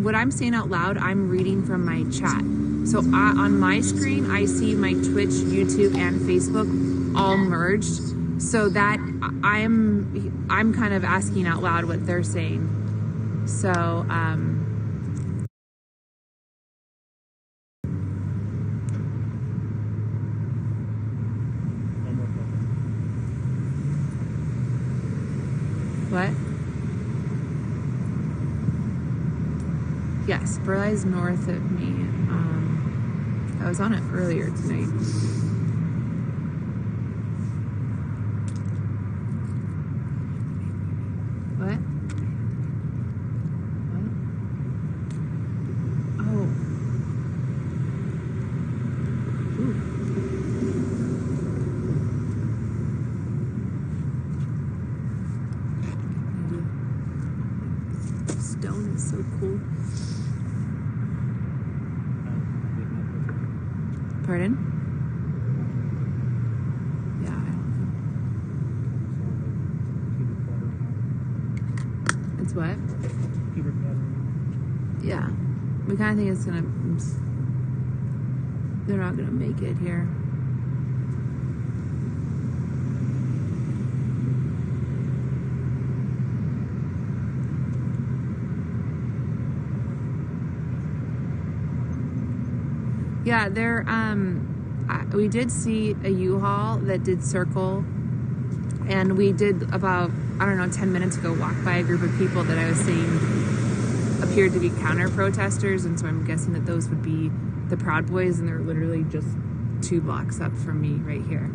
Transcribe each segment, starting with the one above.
what I'm saying out loud, I'm reading from my chat. So on my screen, I see my Twitch, YouTube, and Facebook all merged. So that I'm kind of asking out loud what they're saying. So, what? Yes, Burleigh's north of me. I was on it earlier tonight. What? What? Oh. Ooh. Stone is so cool. Pardon? Yeah, I don't know. It's what? Yeah. We kind of think it's gonna... They're not gonna make it here. Yeah, they're, we did see a U-Haul that did circle, and we did about, 10 minutes ago walk by a group of people that I was saying appeared to be counter-protesters, and so I'm guessing that those would be the Proud Boys, and they're literally just 2 blocks up from me right here.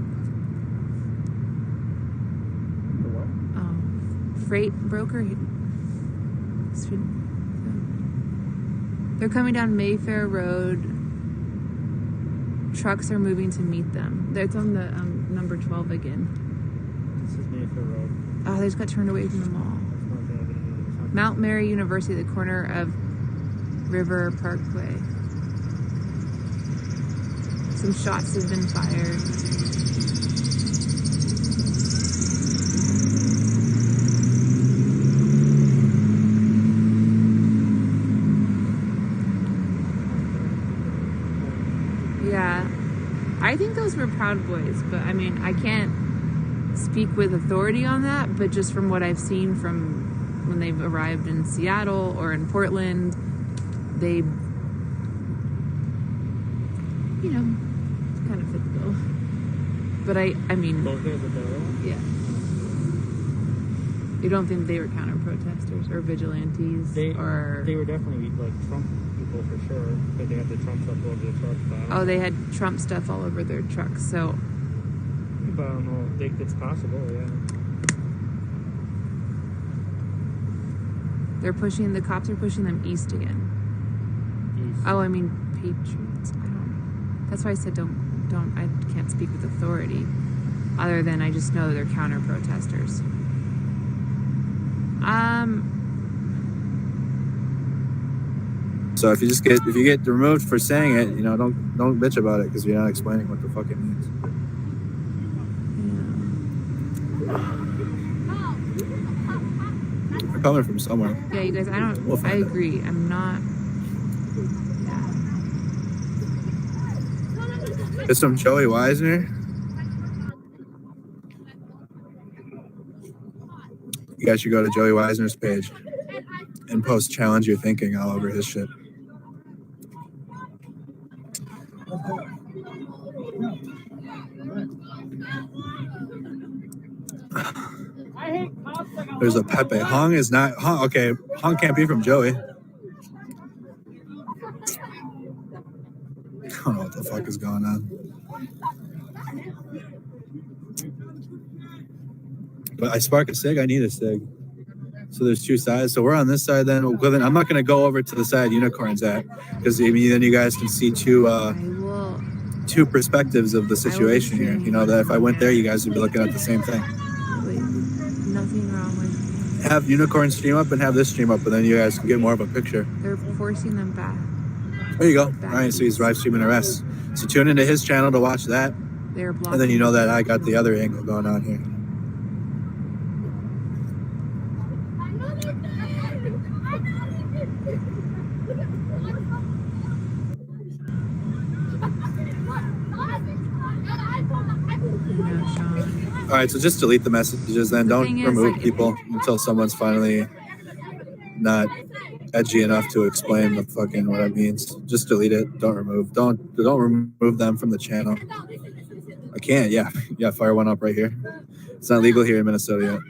The what? Freight broker. They're coming down Mayfair Road. Trucks are moving to meet them. It's on the number 12 again. This is Mayfair Road. Oh, they just got turned away from the mall. Mount Mary University, the corner of River Parkway. Some shots have been fired. Yeah, I think those were Proud Boys, but I mean, I can't speak with authority on that, but just from what I've seen from when they've arrived in Seattle or in Portland, they, kind of fit the bill. But I mean, Both guys with their own? yeah. You don't think they were counter-protesters or vigilantes? They were definitely like Trump people for sure, because they had the Trump stuff all over their trucks. Oh, they had Trump stuff all over their trucks, so... But I don't know, I think it's possible, yeah. The cops are pushing them east again. East. Oh, I mean, Patriots. That's why I said I can't speak with authority, other than I just know they're counter-protesters. So if you get removed for saying it, don't bitch about it because you're not explaining what the fuck it means. Yeah. We're coming from somewhere. Yeah, you guys, I agree. I'm not... Yeah. It's some Joey Weisner. You guys should go to Joey Weisner's page and post challenge your thinking all over his shit. There's a Pepe. Hong is not... Hong, okay, Hong can't be from Joey. I don't know what the fuck is going on. But I spark a cig, I need a cig. So there's 2 sides. So we're on this side then. Well, then I'm not going to go over to the side Unicorn's at, because then you guys can see two perspectives of the situation here. That if I went there, you guys would be looking at the same thing. Nothing wrong with... Have Unicorn stream up and have this stream up, and then you guys can get more of a picture. They're forcing them back. There you go. All right, so he's live streaming arrests. So tune into his channel to watch that. They're blocking. And then you know that I got the other angle going on here. All right, so just delete the messages then. The Don't thing is, remove like, people until someone's finally not edgy enough to explain the fucking what it means. Just delete it. Don't remove. Don't remove them from the channel. I can't. Yeah, fire one up right here. It's not legal here in Minnesota yet.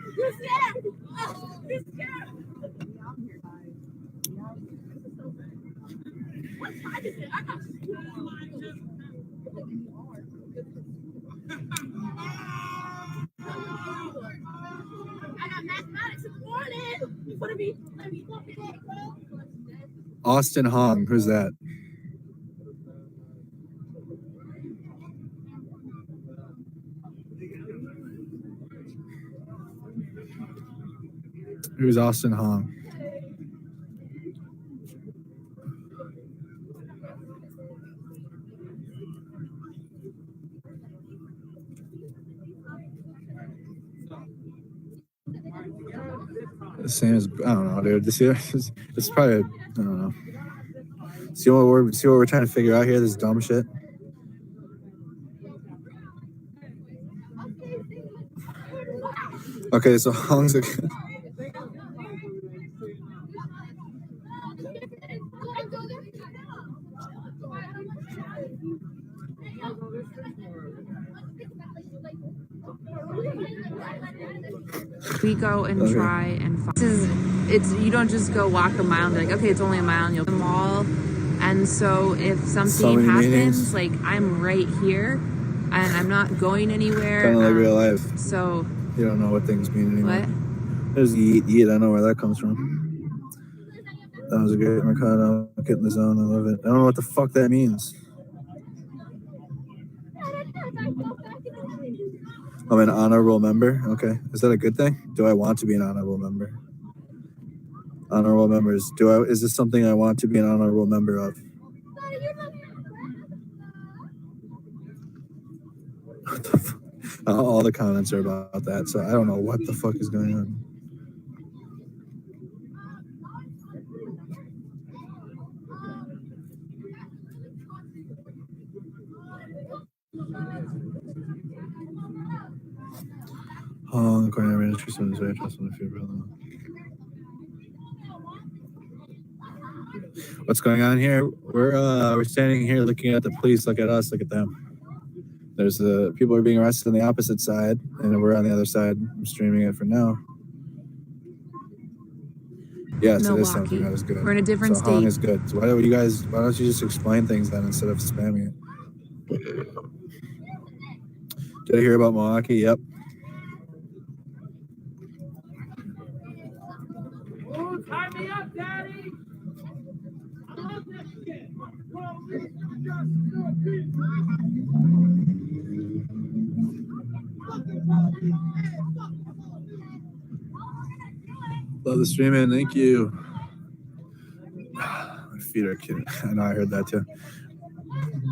Austin Hong, who's that? Who's Austin Hong? The same as I don't know, dude. It's probably I don't know. See what we're trying to figure out here. This dumb shit. Okay, so Hong's a we go and try and find. It's you don't just go walk a mile and be like, okay, it's only a mile and you'll the mall. And so if something happens, meetings. Like I'm right here and I'm not going anywhere. Kind of like real life. So you don't know what things mean anymore. What? There's yeet. I don't know where that comes from. That was a great Mercado. Get in the zone. I love it. I don't know what the fuck that means. I'm an honorable member. Okay. Is that a good thing? Do I want to be an honorable member? Honorable members. Is this something I want to be an honorable member of? What the fuck? All the comments are about that, so I don't know what the fuck is going on. Hong Kong, I trust on his way, trust on the few brother. What's going on here? We're standing here looking at the police. Look at us. Look at them. There's the people are being arrested on the opposite side, and we're on the other side. I'm streaming it for now. Yes, it is something that is good. We're in a different state. Hong is good. So why don't you just explain things then instead of spamming it? Did I hear about Milwaukee? Yep. Tie me up, Daddy! I love this shit! Love the streaming. Thank you. My feet are kidding. I know I heard that too.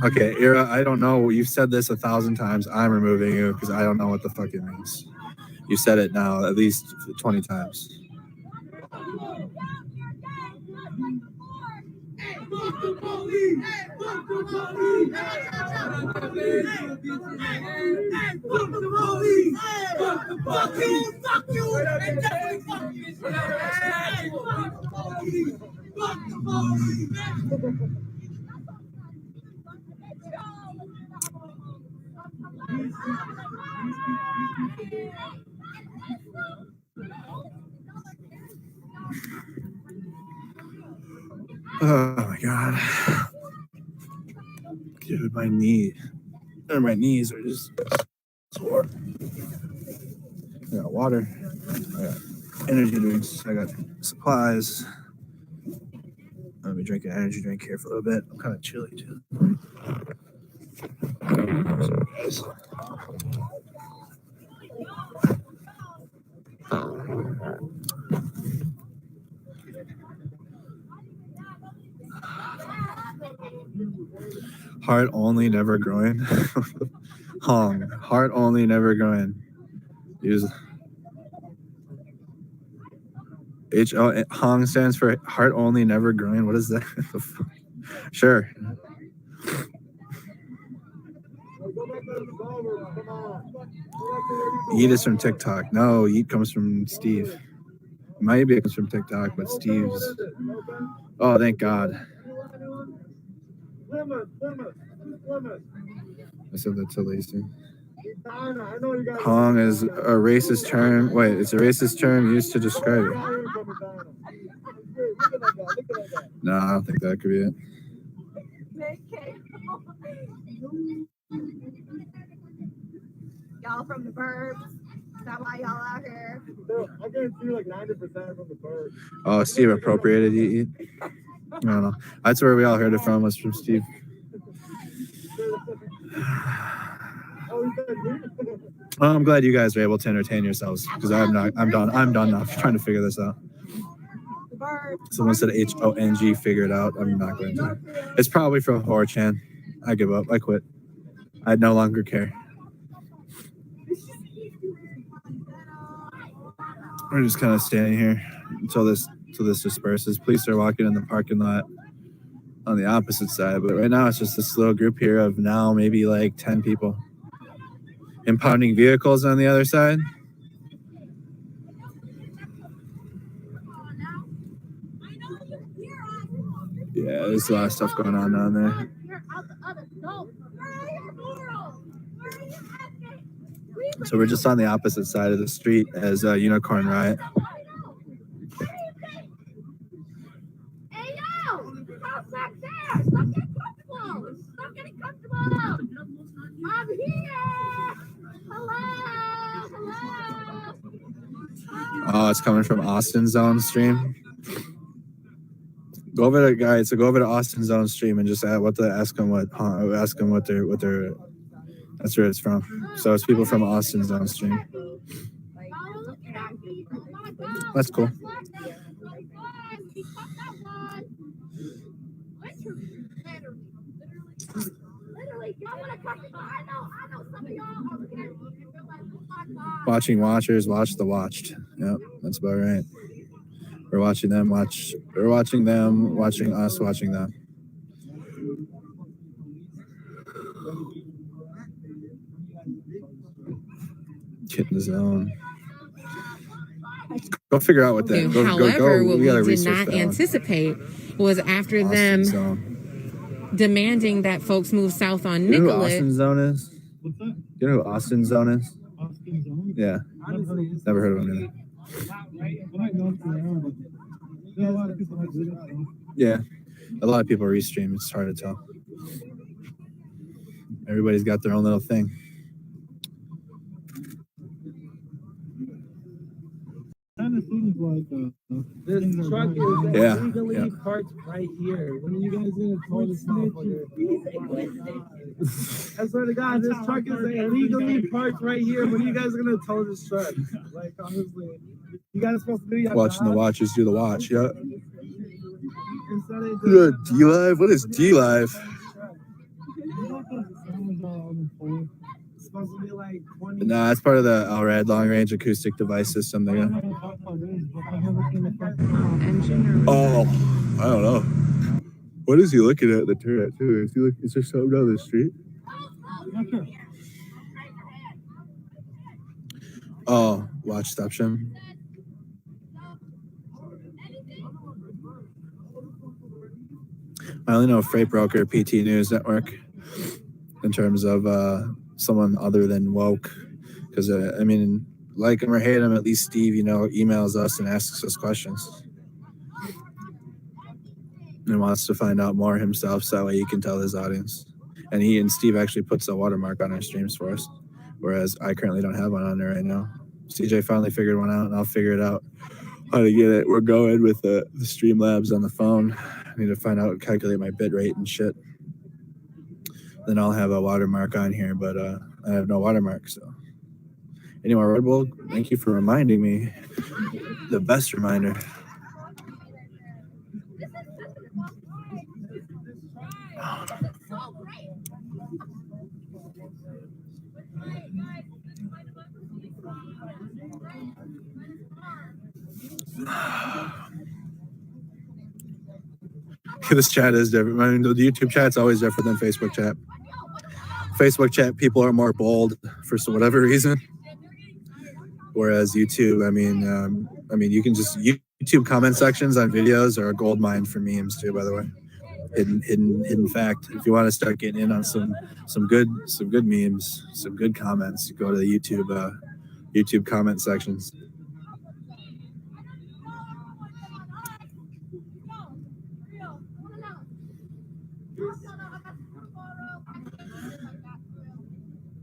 Okay, Ira, I don't know. You've said this 1,000 times. I'm removing you because I don't know what the fuck it means. You said it now at least 20 times. Oh my god. Dude, my knees are just sore. I got water. I got energy drinks. I got supplies. Let me drink an energy drink here for a little bit. I'm kind of chilly too. Heart only, never growing. Hong. Heart only, never growing. Use Hong stands for heart only, never growing. What is that? Sure. Yeet is from TikTok. No, Yeet comes from Steve. Maybe it comes from TikTok, but Steve's. Oh, thank God. I said that to Lacey. Hong is a racist term. Wait, it's a racist term used to describe it. No, I don't think that could be it. Y'all from the burbs? Is that why y'all out here? I can see like 90% from the burbs. Oh, Steve appropriated Yeet. I don't know. That's where we all heard it from. Was from Steve. I'm glad you guys are able to entertain yourselves because I'm not. I'm done. I'm done now trying to figure this out. Someone said HONG. Figure it out. I'm not going to. It's probably from 4chan. I give up. I quit. I no longer care. We're just kind of standing here until this disperses. Police are walking in the parking lot on the opposite side, but right now it's just this little group here of now maybe like 10 people. Impounding vehicles on the other side. Yeah, there's a lot of stuff going on down there. So we're just on the opposite side of the street as Unicorn Riot. Hey, yo! Stop back there! Stop getting comfortable! Stop getting comfortable! I'm here! Hello! Hello! Oh, it's coming from Austin Zone stream. Go over to guys. So go over to Austin Zone stream and just ask them what their that's where it's from. So it's people from Austin Zone stream. That's cool. Watching watchers watch the watched. Yep, that's about right. We're watching them watch. We're watching them watching us watching them. Get in the zone. Go figure out what that. However, what we did research not anticipate was after them demanding that folks move south on You know who Nicollet. Austin Zone is? What's that? You know who Austin Zone is? Austin Zone? Yeah, never heard of him either. I might know if they are, but there are a lot of people that do that. Yeah, a lot of people restream. It's hard to tell. Everybody's got their own little thing. Kind of seems like this truck is Yeah, illegally yeah. parked right here. When are you guys gonna tow this motherfucker? I swear to God, this truck is illegally parked right here. When are you guys gonna tow this truck? Like honestly, you guys supposed to do your Watching the job. watchers do the watch. Yeah. Instead of Good. doing- D Live. What is D Live? It's supposed to be like 20. No, that's part of the LRAD long range acoustic device system. They got. Engine or Oh, I don't know. What is he looking at the turret too? Is there something down the street? Oh, watchception. I only know Freight Broker, PT News Network, in terms of someone other than woke. Because I mean, like him or hate him, at least Steve, emails us and asks us questions. And wants to find out more himself, so that way he can tell his audience. And he and Steve actually puts a watermark on our streams for us, whereas I currently don't have one on there right now. CJ finally figured one out, and I'll figure it out how to get it. We're going with the Streamlabs on the phone. I need to find out, calculate my bit rate and shit. Then I'll have a watermark on here, but I have no watermark. So anyway, Red Bull, thank you for reminding me. The best reminder. This chat is different. I mean, the YouTube chat's always different than Facebook chat. Facebook chat people are more bold for whatever reason, whereas YouTube, I mean, you can just YouTube comment sections on videos are a gold mine for memes too. By the way, hidden fact. If you want to start getting in on some good memes, some good comments, you go to the YouTube comment sections.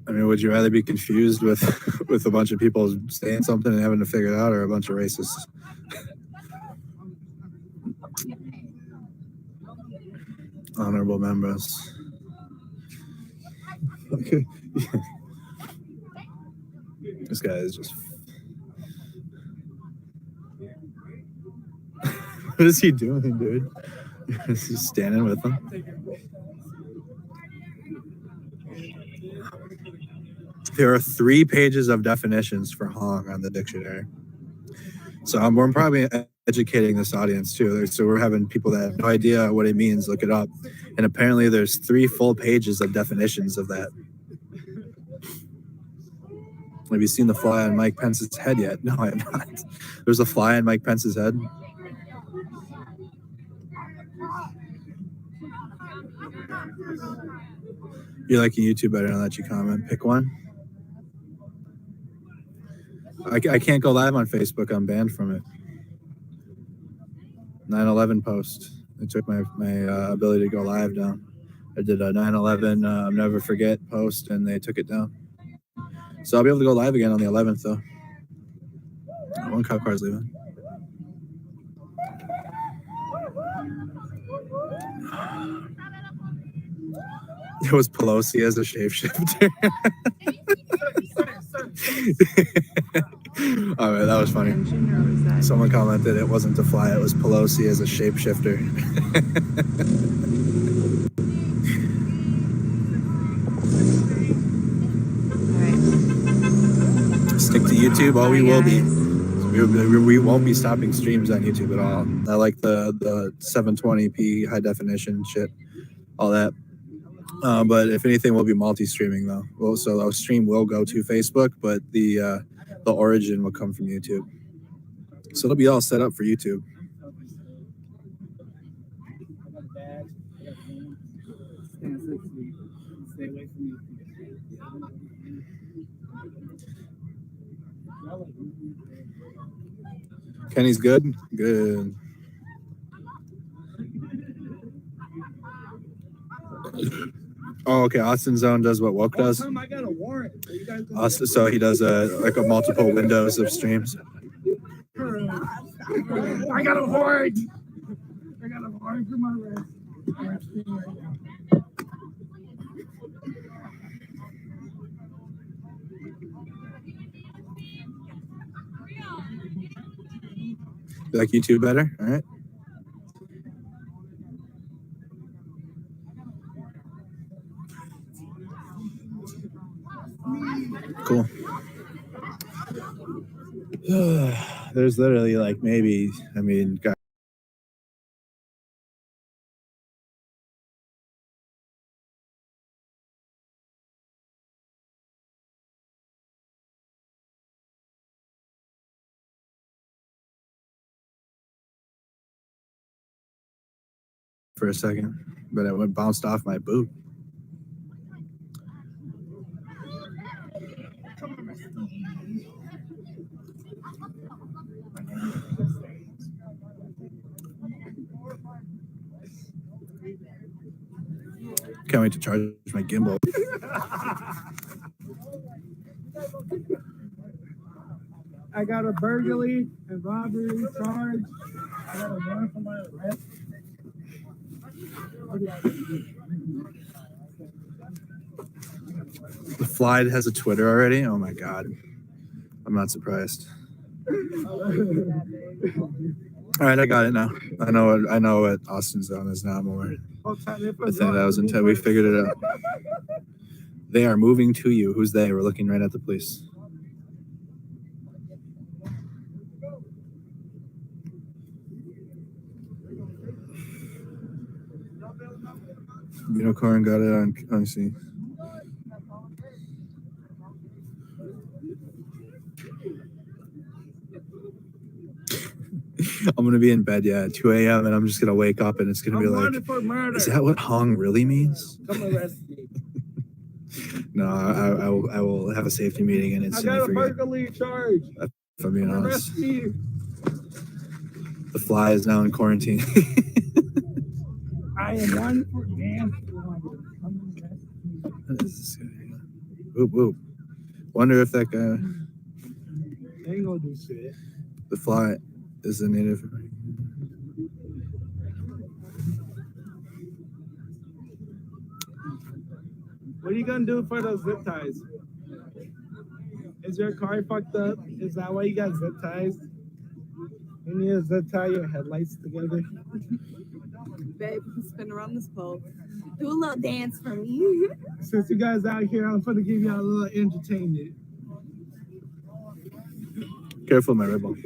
I mean, would you rather be confused with a bunch of people saying something and having to figure it out, or a bunch of racists? Honorable members. This guy is just. What is he doing, dude? Is he standing with them? There are 3 pages of definitions for Hong on the dictionary. So we're probably educating this audience too. So we're having people that have no idea what it means look it up. And apparently there's 3 full pages of definitions of that. Have you seen the fly on Mike Pence's head yet? No, I have not. There's a fly on Mike Pence's head. You're liking YouTube better, I'll let you comment. Pick one. I can't go live on Facebook. I'm banned from it. 9/11 post. It took my ability to go live down. I did a 9/11 never forget post, and they took it down. So I'll be able to go live again on the 11th, though. One cop car's leaving. It was Pelosi as a shapeshifter. All right, that was funny. Someone commented it wasn't to fly, it was Pelosi as a shapeshifter. Stick to YouTube. We will be. We won't be stopping streams on YouTube at all. I like the 720p high definition shit, all that. But if anything, we'll be multi-streaming though. So our stream will go to Facebook, but the origin will come from YouTube. So it'll be all set up for YouTube. Kenny's good? Good. Oh, okay. Austin Zone does what Woke does. I got a warrant. Austin, so he does like a multiple windows of streams. I got a warrant. I got a warrant for my arrest. I'm streaming right now. You like YouTube better? All right. Cool. There's literally like maybe, I mean, for a second, but it bounced off my boot. Can't wait to charge my gimbal. I got a burglary and robbery charge. I got a warrant for my arrest. The fly has a Twitter already? Oh my god. I'm not surprised. All right, I got it now. I know what Austin Zone is now. More. I think that was until we figured it out. They are moving to you. Who's they? We're looking right at the police. Unicorn got it on. Let me see. I'm gonna be in bed, at 2 a.m. and I'm just gonna wake up and it's gonna be I'm like, wanted for murder. is that what hung really means? Come arrest me. No, I will have a safety meeting and I instantly got a forget. burglary charge. If I'm being Come honest, arrest me. the fly is now in quarantine. I am wanted for manslaughter. Come arrest me. What is this guy? Whoop whoop. Wonder if that guy, They ain't gonna do shit. the fly, is a native. What are you gonna do for those zip ties? Is your car fucked up? Is that why you got zip ties? You need to zip tie your headlights together. Babe, spin around this pole. Do a little dance for me. Since you guys out here, I'm gonna give y'all a little entertainment. Careful, my rebel.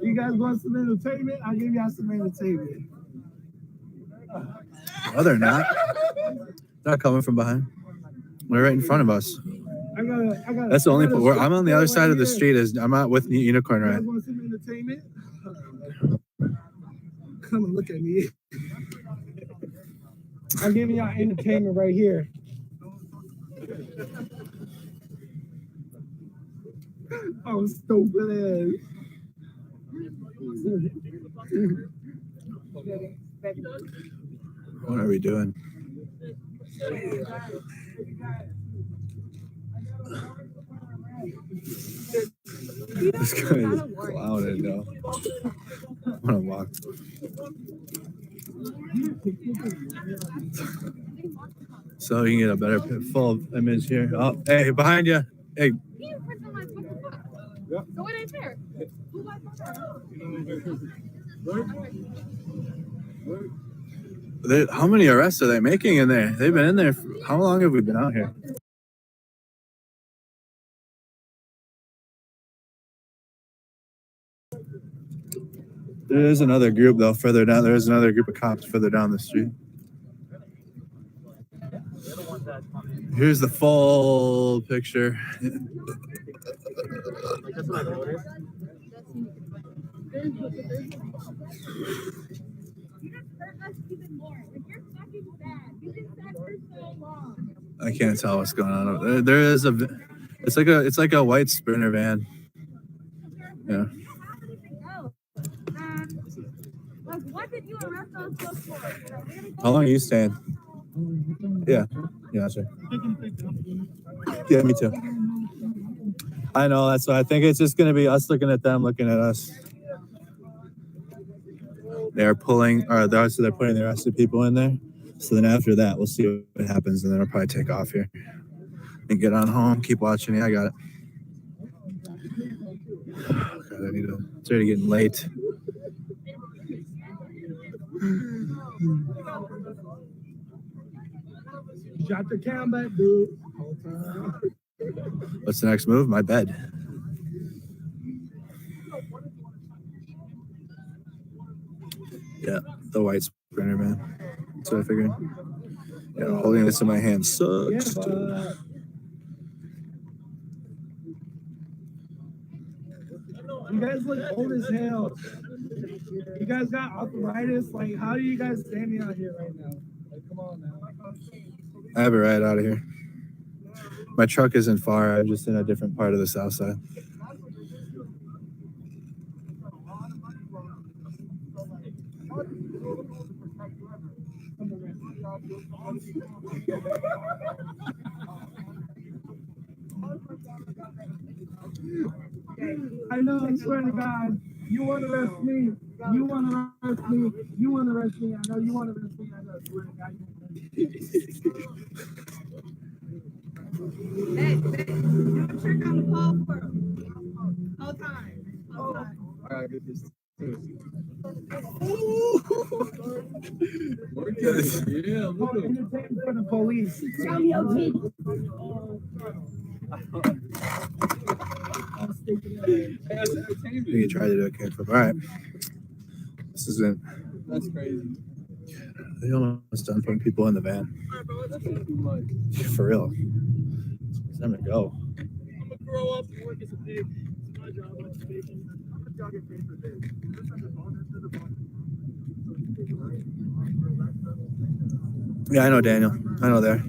You guys want some entertainment? I'll give y'all some entertainment. No, they're not. They're not coming from behind. They're right in front of us. I got. That's the only point. I'm on the other side of the street. I'm not with Unicorn You guys Ride. want some entertainment? Come and look at me. I'm giving y'all entertainment right here. Oh, stupid ass. What are we doing? This guy is clouded though. I'm gonna walk. So you can get a better full image here. Oh, hey, behind you. Hey. So it ain't fair. How many arrests are they making in there? They've been in there. How long have we been out here? There is another group though further down. There is another group of cops further down the street. Here's the full picture. I can't tell what's going on. There is a. It's like a white Sprinter van. Yeah. What did you arrest us for? How long are you staying? Yeah. Yeah, sure. Yeah, me too. I know, that's why I think it's just gonna be us looking at them, looking at us. They're pulling, or they're putting the rest of the people in there. So then after that, we'll see what happens, and then I'll probably take off here and get on home. Keep watching. Yeah, I got it. Oh, God, I need to. It's already getting late. Shot the cam back, dude. What's the next move? My bed. Yeah, the white Sprinter, man. That's what I figured. Yeah, holding this in my hand sucks. Yeah, you guys look old as hell. You guys got arthritis. Like, how are you guys standing out here right now? Like, come on now. I have a ride out of here. My truck isn't far. I'm just in a different part of the south side. I know, I swear to God. You want to arrest me. You want to arrest me. You want to arrest me. I know you want to arrest me. I know, I swear to God. Hey, you check on the pole for him. Whole time. Whole time. I gotta get this. Yeah, look at Entertainment for the police. Tell me your teeth. We can try to do a kickflip. All right. This isn't. That's crazy. They almost done putting people in the van. For real. It's time to go. I'm gonna grow up and work as a pig. Yeah, I know Daniel. I know there.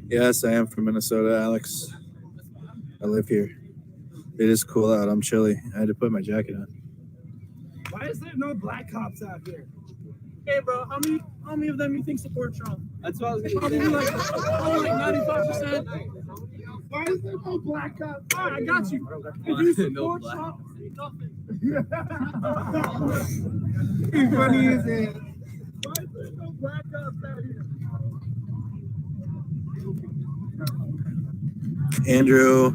Yes, I am from Minnesota, Alex. I live here. It is cool out. I'm chilly. I had to put my jacket on. Why is there no black cops out here? Hey, bro, how many of them you think support Trump? That's what I was going to say. Probably like 95%. Why is there no black cops? Oh, I got you. If you support Trump, say nothing. He's funny as hell. Why is there no black cops out here? Andrew,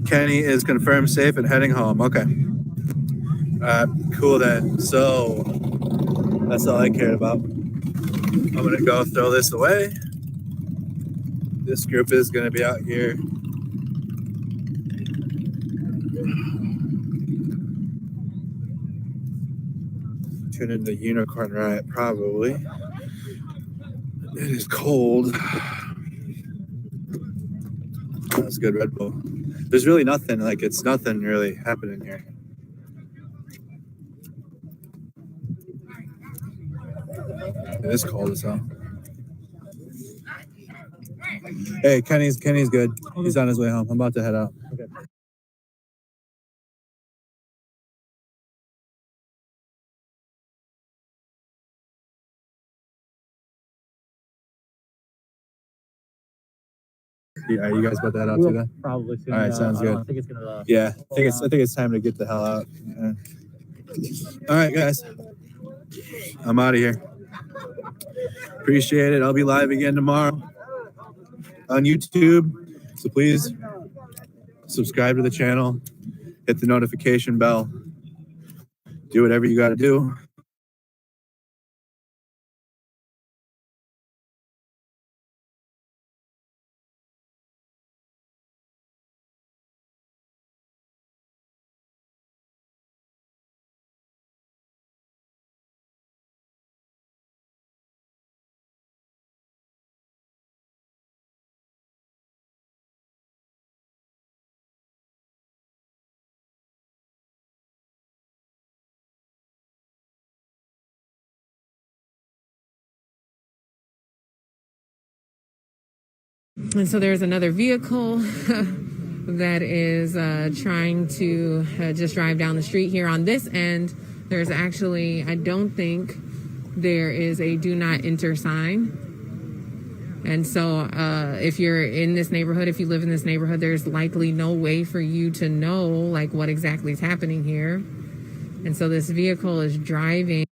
Kenny is confirmed safe and heading home. Okay. Cool then. So that's all I cared about. I'm going to go throw this away. This group is going to be out here. Tune into Unicorn Riot, probably. It is cold. That's good Red Bull. There's really nothing, like, it's nothing really happening here. It is cold as hell. Hey, Kenny's good. He's on his way home. I'm about to head out. Okay. Yeah, you guys about to head out too then? Probably soon. All right, sounds good. I think it's gonna. Yeah, I think it's time to get the hell out. Yeah. All right, guys. I'm out of here. Appreciate it. I'll be live again tomorrow on YouTube. So please subscribe to the channel, hit the notification bell, do whatever you got to do. And so there's another vehicle that is trying to just drive down the street here on this end. There's actually, I don't think there is a do not enter sign. And so if you're in this neighborhood, if you live in this neighborhood, there's likely no way for you to know like what exactly is happening here. And so this vehicle is driving.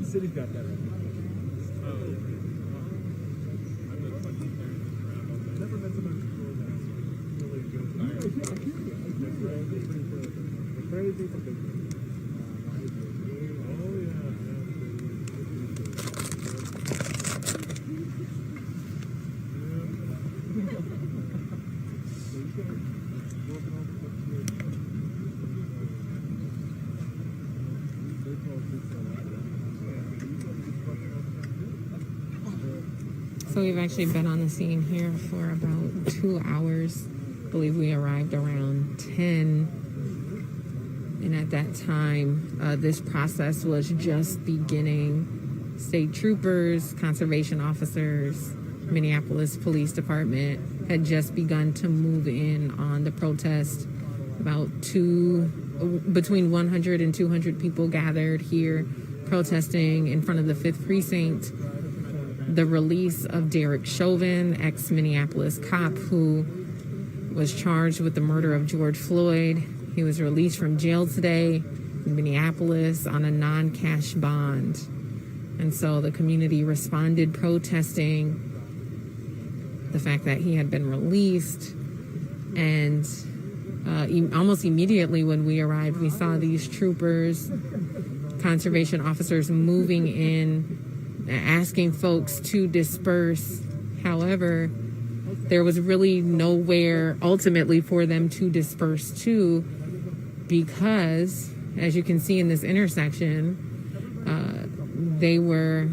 City's got that. So we've actually been on the scene here for about 2 hours. believe we arrived around 10. And at that time, this process was just beginning. State troopers, conservation officers, Minneapolis Police Department had just begun to move in on the protest. Between 100 and 200 people gathered here protesting in front of the 5th Precinct. The release of Derek Chauvin, ex-Minneapolis cop who was charged with the murder of George Floyd. He was released from jail today in Minneapolis on a non-cash bond. And so the community responded protesting the fact that he had been released. And almost immediately when we arrived, we saw these troopers, conservation officers moving in, asking folks to disperse. However, there was really nowhere ultimately for them to disperse to, because, as you can see in this intersection, they were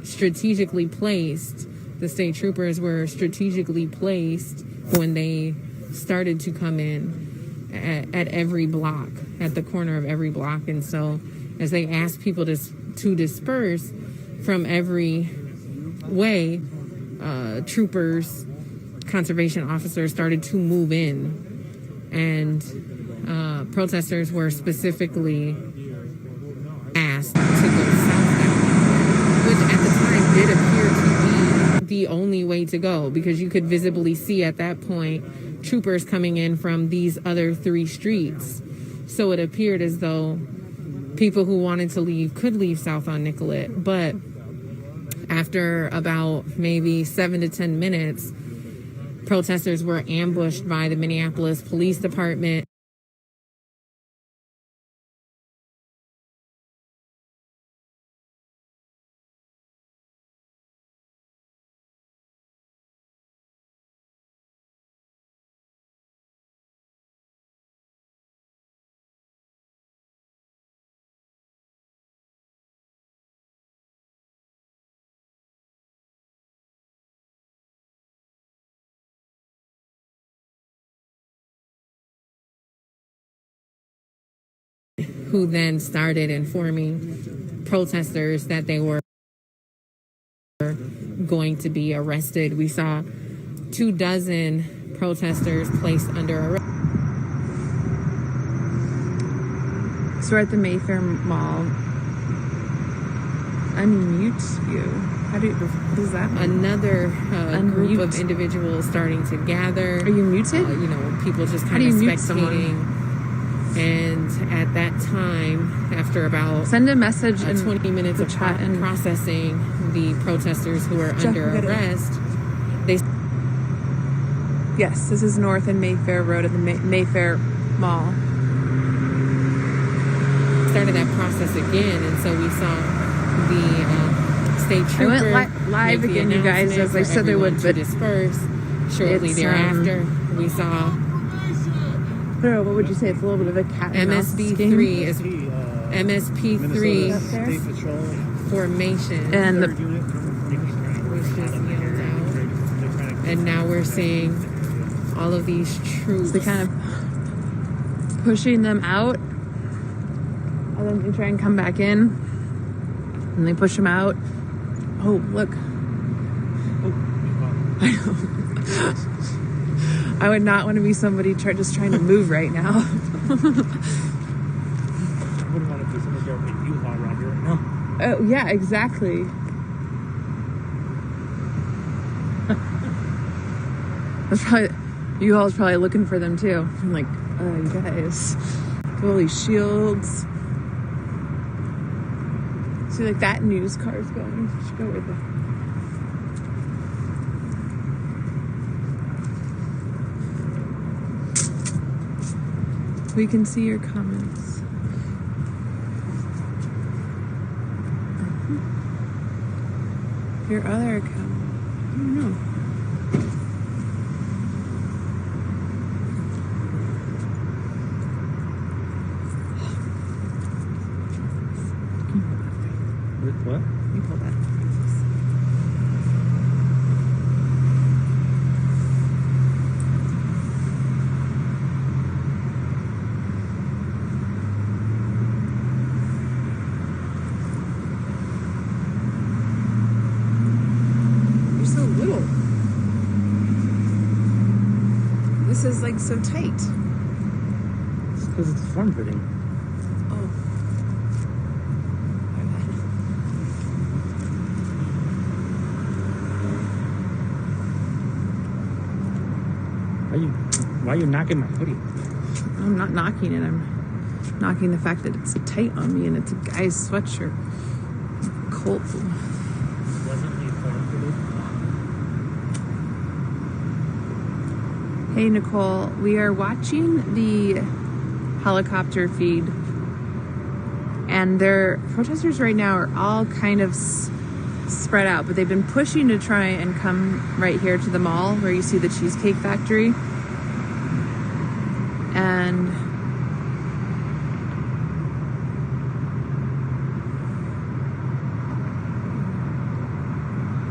strategically placed. The state troopers were strategically placed when they started to come in at every block, at the corner of every block. And so as they asked people to disperse from every way, troopers, conservation officers started to move in, and protesters were specifically asked to go southbound, which at the time did appear to be the only way to go, because you could visibly see at that point troopers coming in from these other 3 streets. So it appeared as though people who wanted to leave could leave south on Nicollet. But after about maybe 7 to 10 minutes, protesters were ambushed by the Minneapolis Police Department. Who then started informing protesters that they were going to be arrested. We saw 24 protesters placed under arrest. So we're at the Mayfair Mall. Unmute you. What does that mean? Another group of individuals starting to gather. Are you muted? People just kind of spectating. And at that time, after about send a message 20 minutes of processing the protesters who were under arrest, Yes, this is North and Mayfair Road at the Mayfair Mall. Started that process again, and so we saw the state trooper. I went live again, you guys, as I said they would, but disperse. Shortly thereafter, we saw. I don't know, what would you say? It's a little bit of a cat and mouse MSP3 is MSP3 formation, and was just yelled out. And now we're seeing all of these troops. They kind of pushing them out, and then they try and come back in, and they push them out. Oh, look! I know. I would not want to be somebody just trying to move right now. I wouldn't want to be somebody driving a U-Haul around here right now. Oh, yeah, exactly. That's probably, U-Haul's probably looking for them too. I'm like, you guys, all these shields. See, like that news car's going. You should go with it. We can see your comments. Your other account. I don't know. What? You pull that. This is like so tight. It's because it's form fitting. Oh. My bad. Why are you knocking my hoodie? I'm not knocking it. I'm knocking the fact that it's tight on me and it's a guy's sweatshirt. Cold. Pleasantly form fitted. Hey Nicole, we are watching the helicopter feed, and their protesters right now are all kind of spread out, but they've been pushing to try and come right here to the mall where you see the Cheesecake Factory. And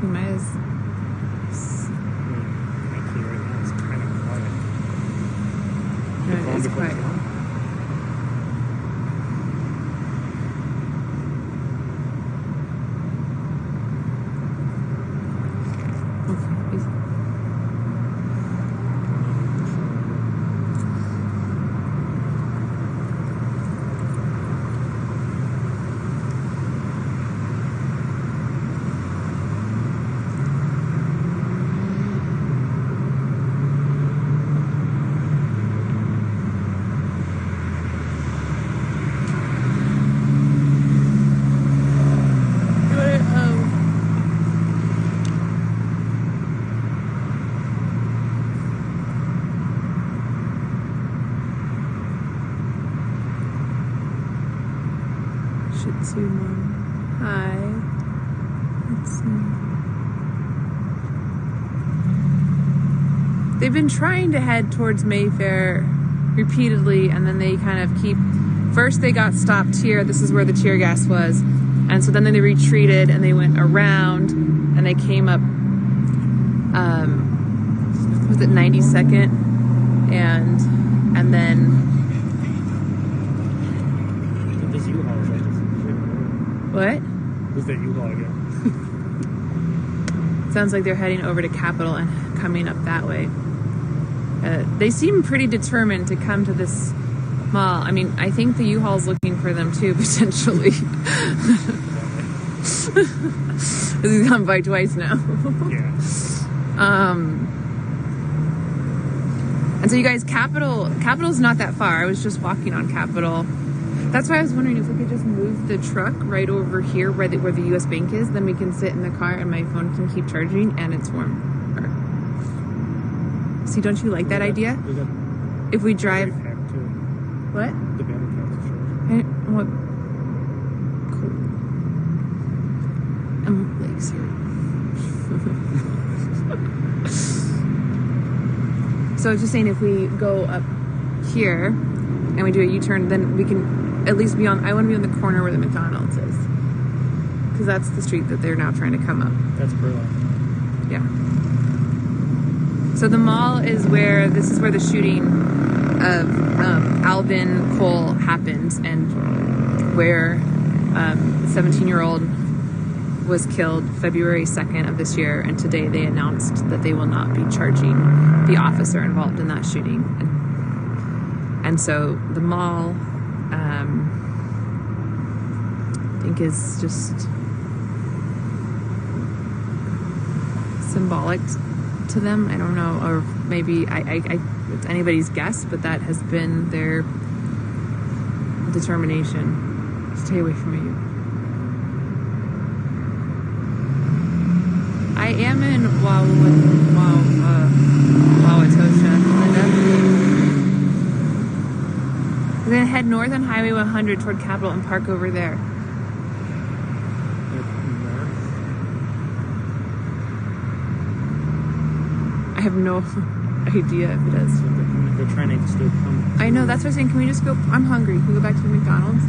we might as Actually, right now it's kind of quiet. no, it is quiet. Hi. Let's see. They've been trying to head towards Mayfair repeatedly, and then they kind of keep. First, they got stopped here. This is where the tear gas was, and so then they retreated and they went around and they came up. Was it 92nd? And then. What? Who's that U-Haul again? Sounds like they're heading over to Capitol and coming up that way. They seem pretty determined to come to this mall. I mean, I think the U-Haul's looking for them too, potentially. He's gone by twice now. Yeah. And so you guys, Capitol's not that far. I was just walking on Capitol. That's why I was wondering if we could just move the truck right over here where the U.S. Bank is. Then we can sit in the car and my phone can keep charging and it's warm. See, don't you like that idea? If we drive... What? The battery pack to charge. What? Cool. I'm like, sorry. So I was just saying, if we go up here and we do a U-turn, then we can at least be on. I want to be on the corner where the McDonald's is, because that's the street that they're now trying to come up. That's Beverly. Yeah. So the mall is where this is where the shooting of Alvin Cole happened, and where the 17-year-old was killed February 2nd of this year, and today they announced that they will not be charging the officer involved in that shooting. And so the mall, I think, is just symbolic to them. I don't know, or maybe it's anybody's guess, but that has been their determination. Stay away from me. I am in Wauwatosa, Linda. We're gonna head north on Highway 100 toward Capitol and park over there. I have no idea if it is. They're trying to still come. I know, that's what I'm saying. Can we just go? I'm hungry. Can we go back to the McDonald's?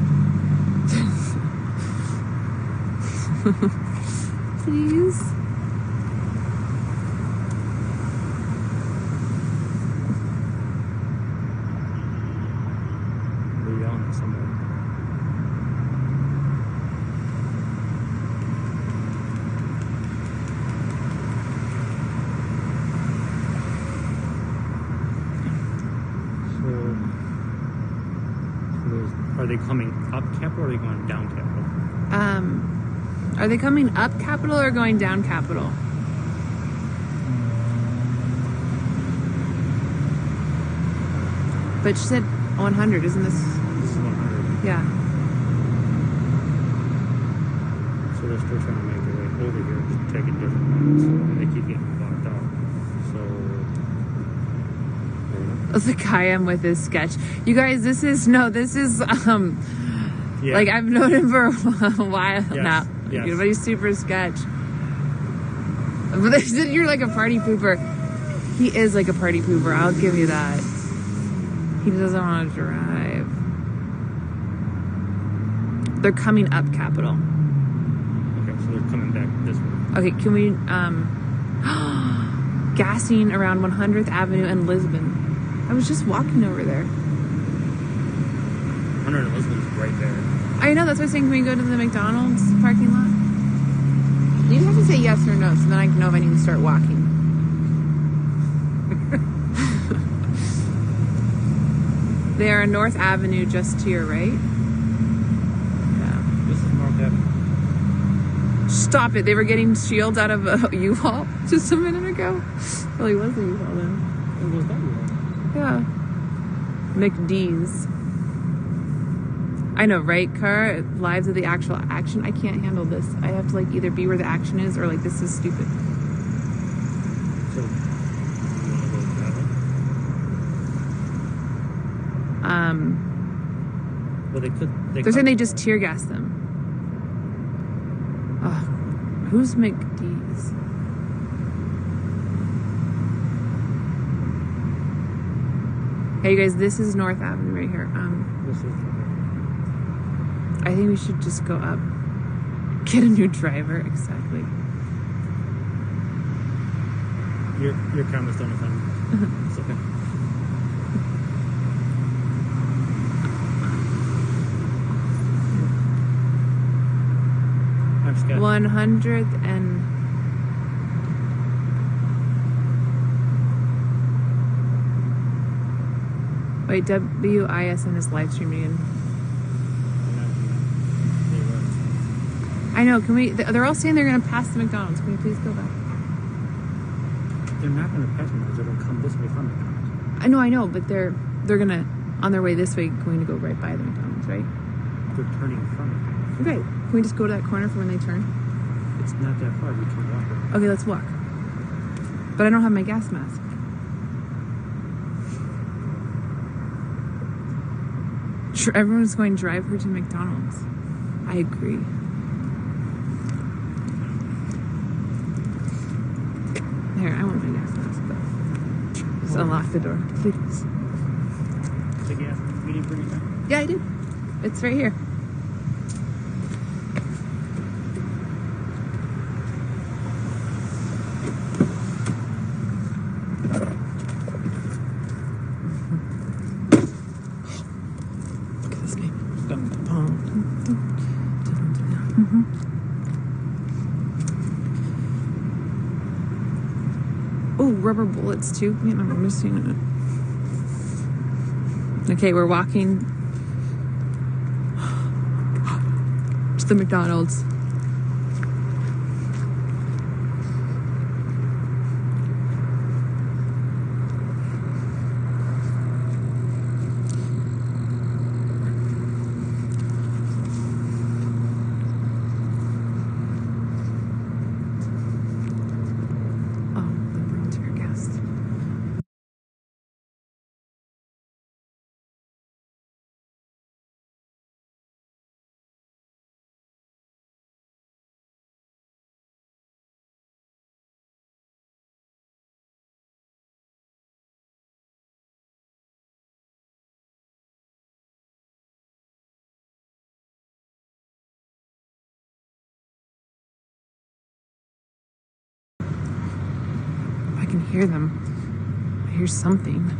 Please? They're yelling at somebody. they coming up Capitol or are they going down Capitol? Are they coming up Capitol or going down Capitol? But she said 100, isn't this? This is 100. Yeah. So they're still trying to make their way over here, just taking different routes. And they keep getting blocked out. So, I don't know. That's the guy I'm with his sketch. You guys, this is like I've known him for a while now. Yes. But he's super sketch. But they said you're like a party pooper. He is like a party pooper, I'll give you that. He doesn't want to drive. They're coming up Capitol. Okay, so they're coming back this way. Okay, can we gassing around 100th Avenue and Lisbon. I was just walking over there. 100 and Lisbon's right there. I know, that's why I was saying, can we go to the McDonald's parking lot? You have to say yes or no, so then I can know if I need to start walking. They are on North Avenue just to your right. Yeah. This is North Avenue. Stop it. They were getting shields out of a U-Haul just a minute ago. Well, he was a U-Haul then. What was that? Yeah. McD's. I know, right, Car? Lives of the actual action. I can't handle this. I have to like either be where the action is or like this is stupid. So, you want to go that way? Well, They're saying they just tear gas them. Oh, who's McD's? Hey, you guys, this is North Avenue right here. This is I think we should just go up. Get a new driver, exactly. your camera's done with them. It's okay. I'm scared. 100th and... Wait, WISN is live streaming in. I know, can we... They're all saying they're going to pass the McDonald's. Can we please go back? They're not going to pass McDonald's. They're going to come this way from McDonald's. I know, but they're going to, on their way this way, going to go right by the McDonald's, right? They're turning from McDonald's. Okay, can we just go to that corner for when they turn? It's not that far. We can walk it. Okay, let's walk. But I don't have my gas mask. Sure, everyone's going to drive her to McDonald's. I agree. Here, I want my gas mask though. Just unlock the door, please. The gas, we didn't bring it back? Yeah, I did. It's right here. Look at this name. Oh, rubber bullets too. Man, I'm missing it. Okay, we're walking to the McDonald's. I can hear them. I hear something.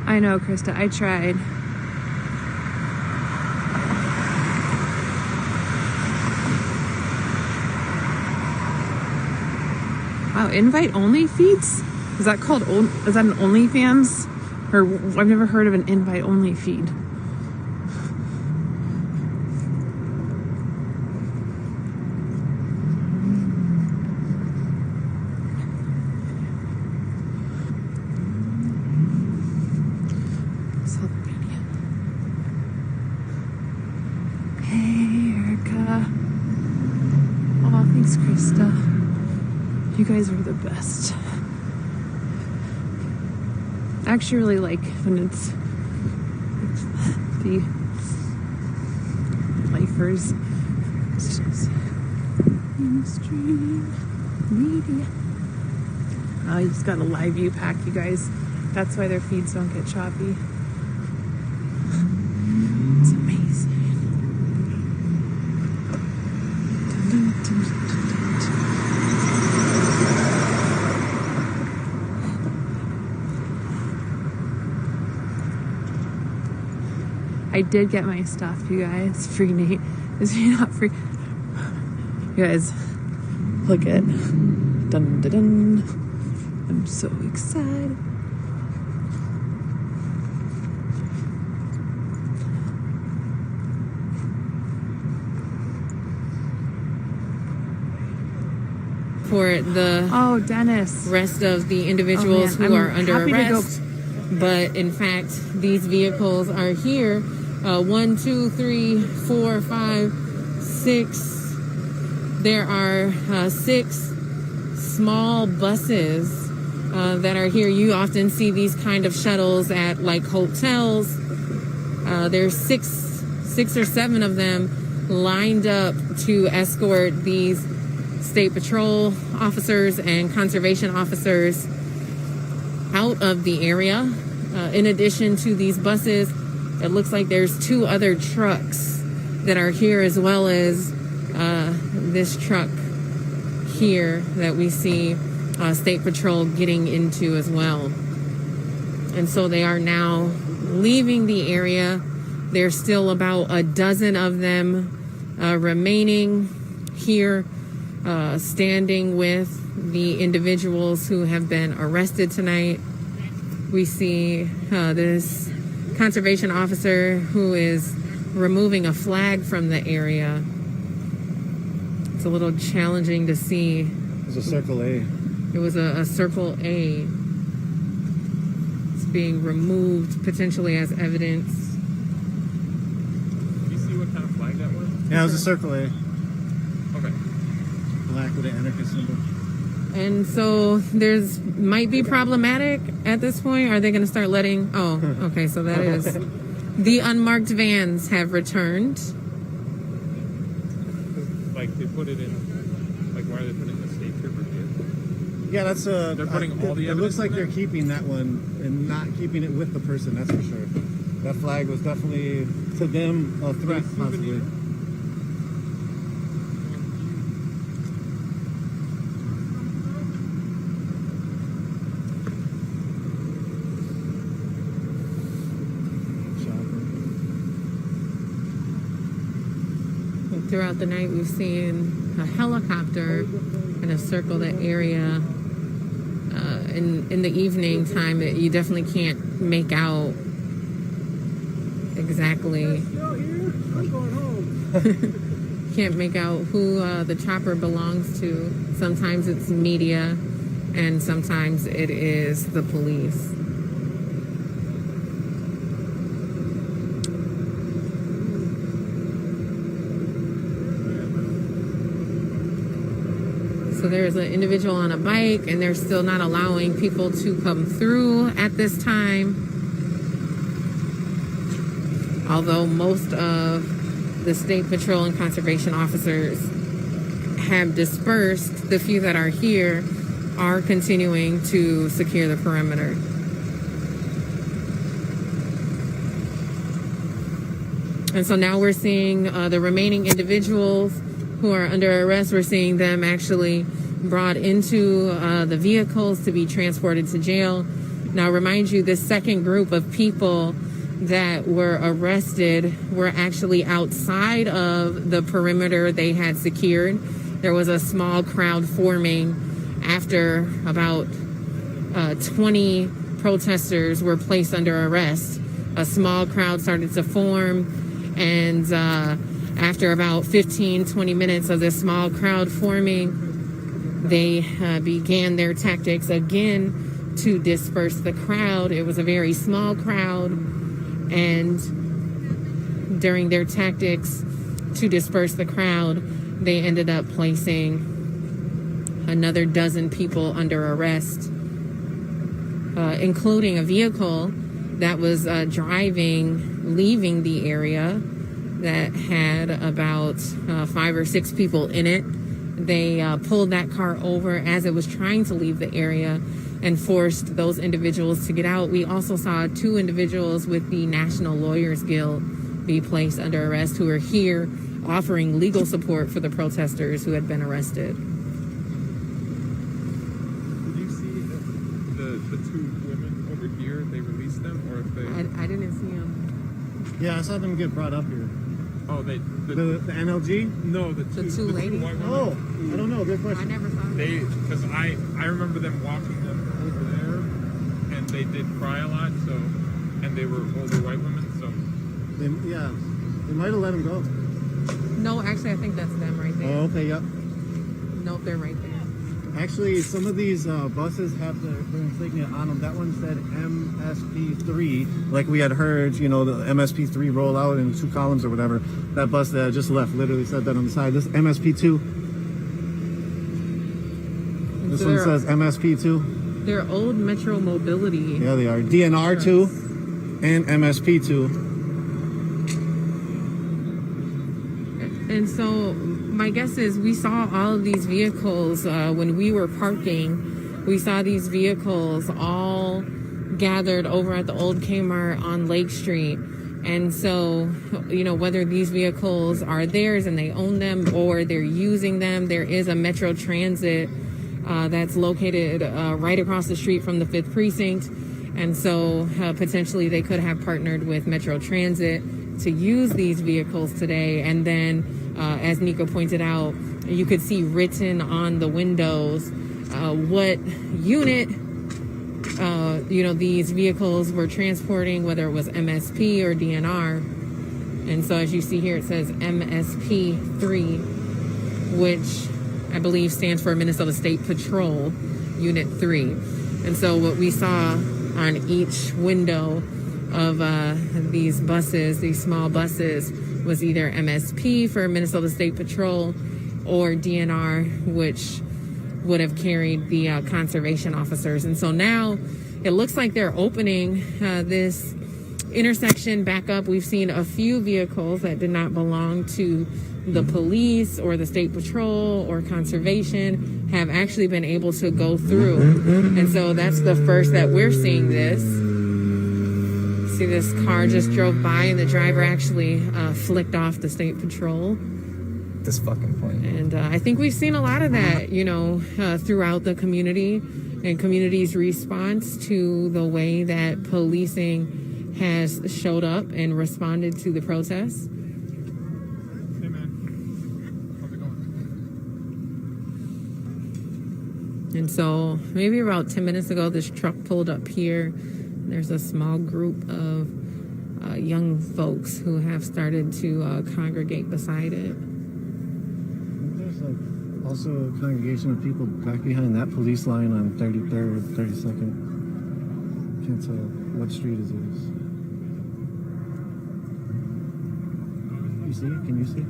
I know, Krista. I tried. invite only feeds? Is that called, is that an OnlyFans? Or I've never heard of an invite only feed. Hey, Erica. Oh, thanks, Krista. You guys are the best. I actually really like when it's the lifers. It's just mainstream media. I just got a live view pack, you guys. That's why their feeds don't get choppy. It's amazing. Dun, dun, dun, dun, dun. I did get my stuff, you guys. Free Nate. Is he not free? You guys, look at. Dun dun dun. I'm so excited. For the Dennis. rest of the individuals who are under happy to go. arrest. But in fact, these vehicles are here. 1, 2, 3, 4, 5, 6. There are 6 small buses that are here. You often see these kind of shuttles at like hotels. There's six or 7 of them lined up to escort these state patrol officers and conservation officers out of the area. In addition to these buses, it looks like there's 2 other trucks that are here, as well as this truck here that we see State Patrol getting into as well. And so they are now leaving the area. There's still about a dozen of them remaining here, standing with the individuals who have been arrested tonight. We see this conservation officer who is removing a flag from the area. It's a little challenging to see. It was a Circle A. It was a Circle A. It's being removed potentially as evidence. Did you see what kind of flag that was? Yeah, it was a Circle A. Okay. Black with an anarchist symbol. And so there's might be problematic at this point. Are they going to start letting? Oh, okay. So that is the unmarked vans have returned. Like they put it in. Like why are they putting the state trooper here? Yeah, that's They're putting all the It looks evidence like in they're there? keeping that one and not keeping it with the person. That's for sure. That flag was definitely to them a threat, possibly. Throughout the night, we've seen a helicopter kind of circle the area. In the evening time, you definitely can't make out exactly. Can't make out who the chopper belongs to. Sometimes it's media, and sometimes it is the police. So there's an individual on a bike, and they're still not allowing people to come through at this time. Although most of the State Patrol and conservation officers have dispersed, the few that are here are continuing to secure the perimeter. And so now we're seeing the remaining individuals who are under arrest. We're seeing them actually brought into the vehicles to be transported to jail. Now, remind you, this second group of people that were arrested were actually outside of the perimeter they had secured. There was a small crowd forming after about 20 protesters were placed under arrest, a small crowd started to form, and after about 15-20 minutes of this small crowd forming, they began their tactics again to disperse the crowd. It was a very small crowd, and during their tactics to disperse the crowd, they ended up placing another dozen people under arrest, including a vehicle that was leaving the area that had about 5 or 6 people in it. They pulled that car over as it was trying to leave the area and forced those individuals to get out. We also saw 2 individuals with the National Lawyers Guild be placed under arrest who are here offering legal support for the protesters who had been arrested. Did you see the 2 women over here? They released them, or if they? I didn't see them. Yeah, I saw them get brought up here. Oh, the NLG? No, the two ladies. white women. Oh, I don't know. Good question. I never saw them. Because I remember them walking them over there, and they did cry a lot. So, and they were older white women. So, they might have let them go. No, actually, I think that's them right there. Oh, okay, yep. Nope, they're right there. Actually, some of these buses have their insignia on them. That one said MSP3, like we had heard, the MSP3 roll out in 2 columns or whatever. That bus that just left literally said that on the side. This MSP2. This one says MSP2. They're old Metro Mobility. Yeah, they are. DNR2 and MSP2. And so my guess is we saw all of these vehicles when we were parking. We saw these vehicles all gathered over at the old Kmart on Lake Street. And so, whether these vehicles are theirs and they own them or they're using them, there is a Metro Transit that's located right across the street from the 5th Precinct. And so potentially they could have partnered with Metro Transit to use these vehicles today. And then, as Nico pointed out, you could see written on the windows what unit, these vehicles were transporting, whether it was MSP or DNR. And so as you see here, it says MSP3, which I believe stands for Minnesota State Patrol Unit 3. And so what we saw on each window of these buses, these small buses, was either MSP for Minnesota State Patrol or DNR, which would have carried the conservation officers. And so now it looks like they're opening this intersection back up. We've seen a few vehicles that did not belong to the police or the state patrol or conservation have actually been able to go through. And so that's the first that we're seeing this. See, this car just drove by and the driver actually flicked off the state patrol. This fucking point. And I think we've seen a lot of that, throughout the community and community's response to the way that policing has showed up and responded to the protests. Hey man, how's it going? And so maybe about 10 minutes ago, this truck pulled up here. There's a small group of young folks who have started to congregate beside it. There's also a congregation of people back behind that police line on 33rd, 32nd. Can't tell what street it is. You see it? Can you see?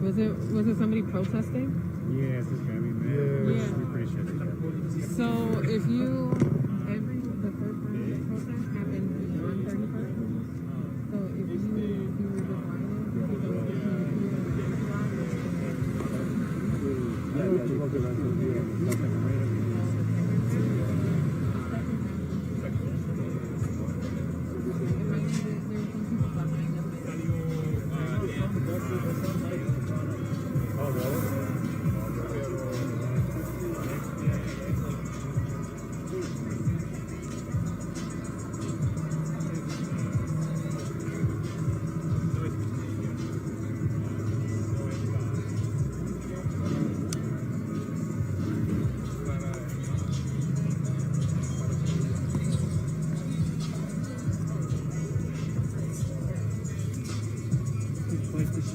Was it somebody protesting? Yeah, it's this guy. We pretty sure it's that. So if the first round of protest happened on 31st, so if you were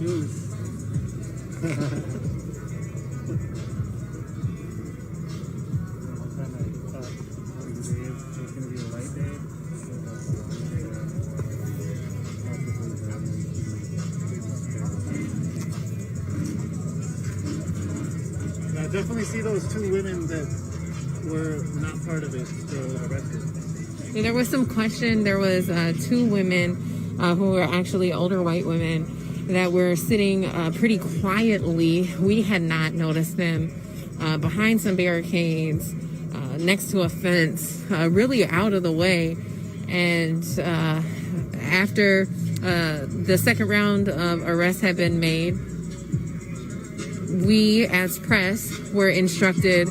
news. I definitely see those two women that were not part of it still arrested. Yeah, there was some question. There was two women who were actually older white women that were sitting pretty quietly. We had not noticed them behind some barricades, next to a fence, really out of the way. And after the second round of arrests had been made, we as press were instructed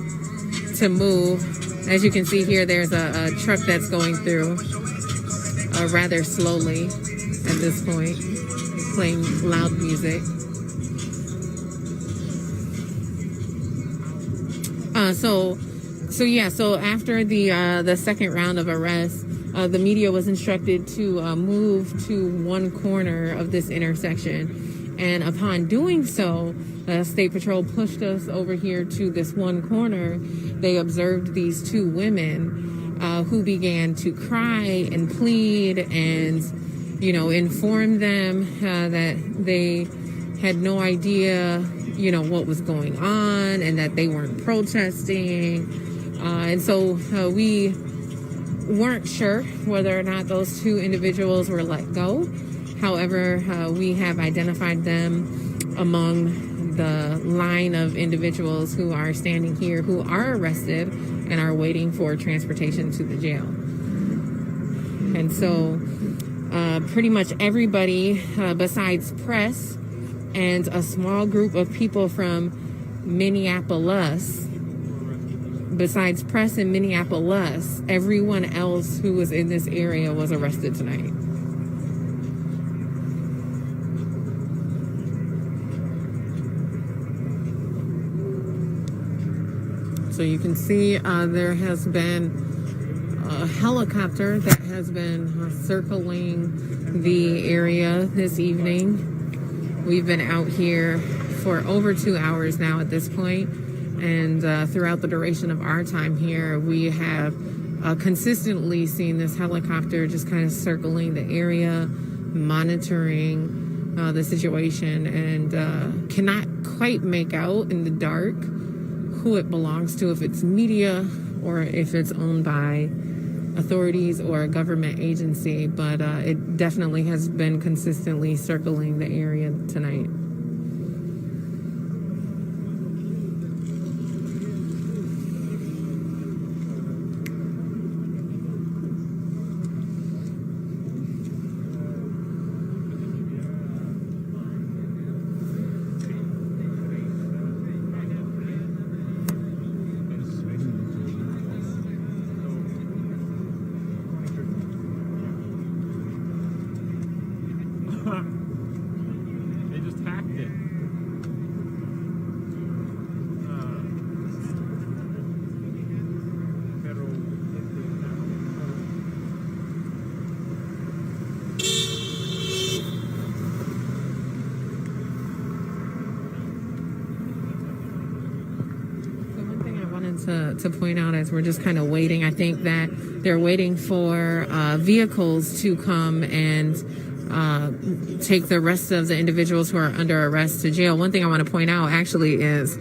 to move. As you can see here, there's a truck that's going through rather slowly at this point, playing loud music. So after the second round of arrests, the media was instructed to move to one corner of this intersection. And upon doing so, State Patrol pushed us over here to this one corner. They observed these two women who began to cry and plead and, inform them that they had no idea, what was going on and that they weren't protesting. And so we weren't sure whether or not those two individuals were let go. However, we have identified them among the line of individuals who are standing here who are arrested and are waiting for transportation to the jail. And so pretty much everybody besides press and a small group of people from Minneapolis, besides press in Minneapolis, everyone else who was in this area was arrested tonight. So you can see there has been a helicopter that has been circling the area this evening. We've been out here for over 2 hours now at this point, and throughout the duration of our time here, we have consistently seen this helicopter just kind of circling the area, monitoring the situation, and cannot quite make out in the dark who it belongs to, if it's media or if it's owned by authorities or a government agency, but it definitely has been consistently circling the area tonight. They just hacked it. Federal. One thing I wanted to point out as we're just kind of waiting, I think that they're waiting for vehicles to come and take the rest of the individuals who are under arrest to jail. One thing I want to point out actually is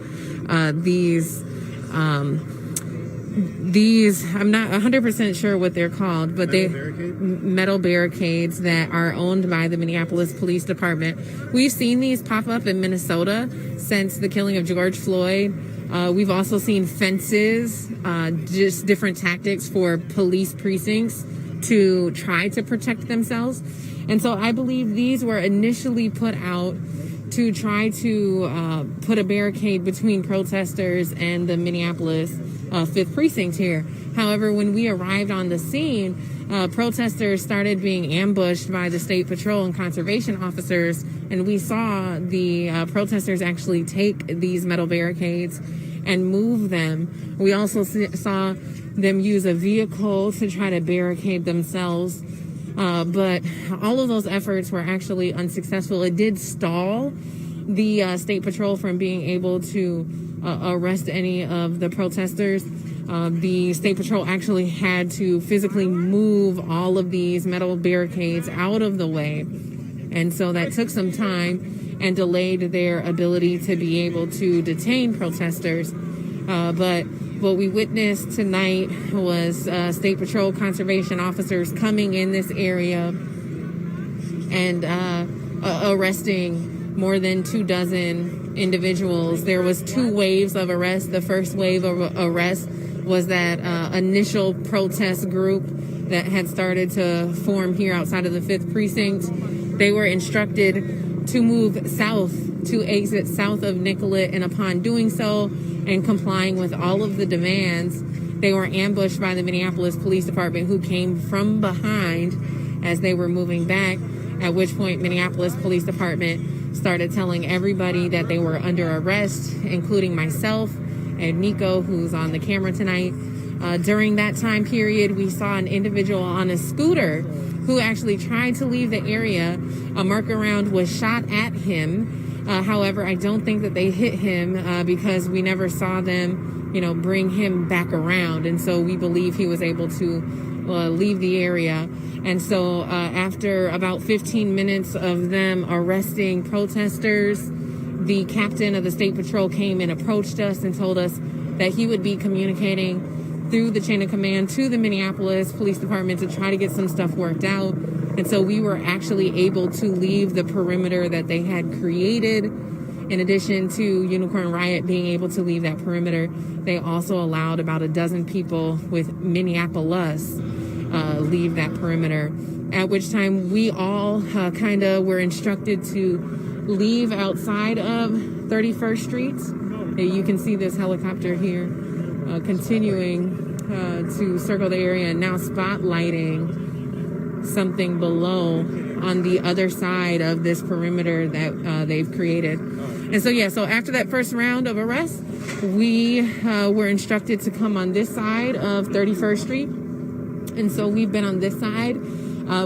these I'm not 100% sure what they're called, but metal barricades that are owned by the Minneapolis Police Department. We've seen these pop up in Minnesota since the killing of George Floyd. We've also seen fences, just different tactics for police precincts to try to protect themselves. And so I believe these were initially put out to try to put a barricade between protesters and the Minneapolis 5th Precinct here. However, when we arrived on the scene, protesters started being ambushed by the State Patrol and conservation officers, and we saw the protesters actually take these metal barricades and move them. We also saw them use a vehicle to try to barricade themselves But all of those efforts were actually unsuccessful. It did stall the State Patrol from being able to arrest any of the protesters. The State Patrol actually had to physically move all of these metal barricades out of the way. And so that took some time and delayed their ability to be able to detain protesters. But what we witnessed tonight was State Patrol conservation officers coming in this area and arresting more than 24 individuals. There was 2 waves of arrest. The first wave of arrest was that initial protest group that had started to form here outside of the 5th precinct. They were instructed to move south, to exit south of Nicollet, and upon doing so and complying with all of the demands, they were ambushed by the Minneapolis Police Department, who came from behind as they were moving back, at which point Minneapolis Police Department started telling everybody that they were under arrest, including myself and Nico, who's on the camera tonight. During that time period, we saw an individual on a scooter who actually tried to leave the area. A marker round was shot at him. However, I don't think that they hit him because we never saw them, bring him back around. And so we believe he was able to leave the area. And so after about 15 minutes of them arresting protesters, the captain of the State Patrol came and approached us and told us that he would be communicating through the chain of command to the Minneapolis Police Department to try to get some stuff worked out. And so we were actually able to leave the perimeter that they had created. In addition to Unicorn Riot being able to leave that perimeter, they also allowed about a dozen people with Minneapolis leave that perimeter, at which time we all kind of were instructed to leave outside of 31st Street. You can see this helicopter here continuing to circle the area and now spotlighting something below on the other side of this perimeter that they've created. And so, so after that first round of arrests, we were instructed to come on this side of 31st Street. And so we've been on this side.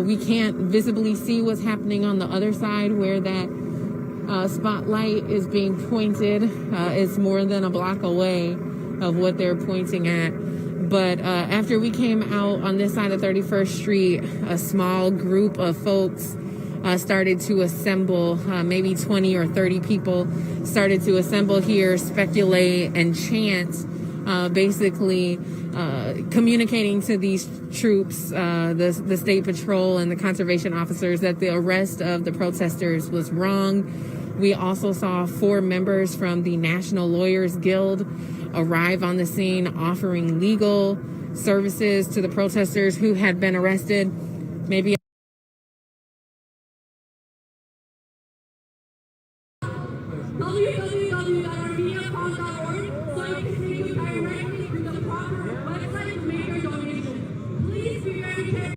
We can't visibly see what's happening on the other side where that spotlight is being pointed. It's more than a block away of what they're pointing at. But after we came out on this side of 31st Street, a small group of folks started to assemble. Maybe 20 or 30 people started to assemble here, speculate, and chant, basically communicating to these troops, the State Patrol and the conservation officers, that the arrest of the protesters was wrong. We also saw 4 members from the National Lawyers Guild arrive on the scene offering legal services to the protesters who had been arrested. Maybe www.armenian.org so you can stay with directly with the proper website to make your donation. Please be very careful.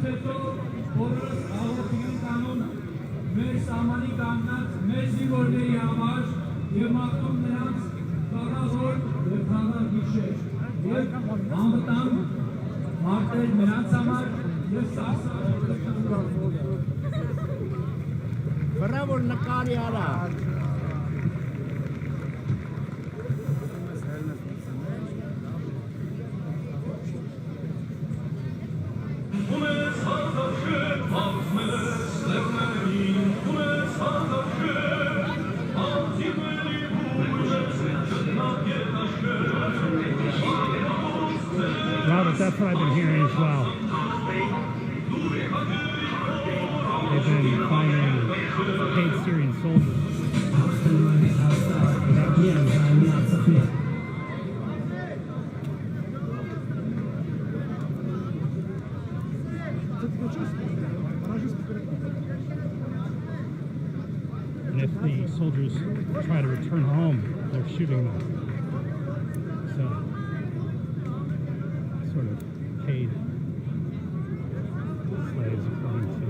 հետո բոլորս աղոթք ենք անում մեր սահմանի կանգնած մեր զինվորների համար եւ մաղթում նրանց խաղաղօր եւ խաղաղ գիշեր եւ անվտանգ մարտեր նրանց համար եւ Bravo նկարի արա Robert, that's what I've been hearing as well. They've been finding paid Syrian soldiers. And if the soldiers try to return home, they're shooting them. So, sort of paid slaves, according to.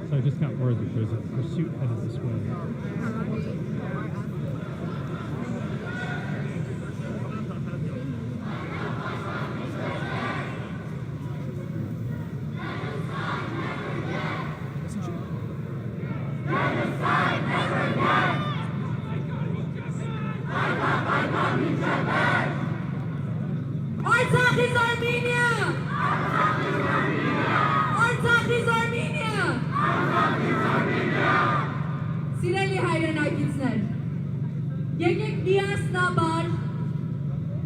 So I just got word that there's a pursuit headed this way. Artsakh is Armenia! Artsakh is Armenia! Սիրելի հայրենակիցներ, եկեք միասնաբար,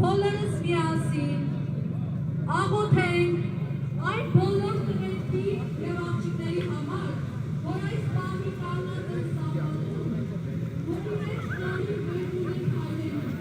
բոլորս միասին, աղոթենք այն բոլոր տղերքի և աղջիկների համար, որ այս բանի կանգնած են սահմանում, որի մեջ կանի վերնուղեն հայրենիք։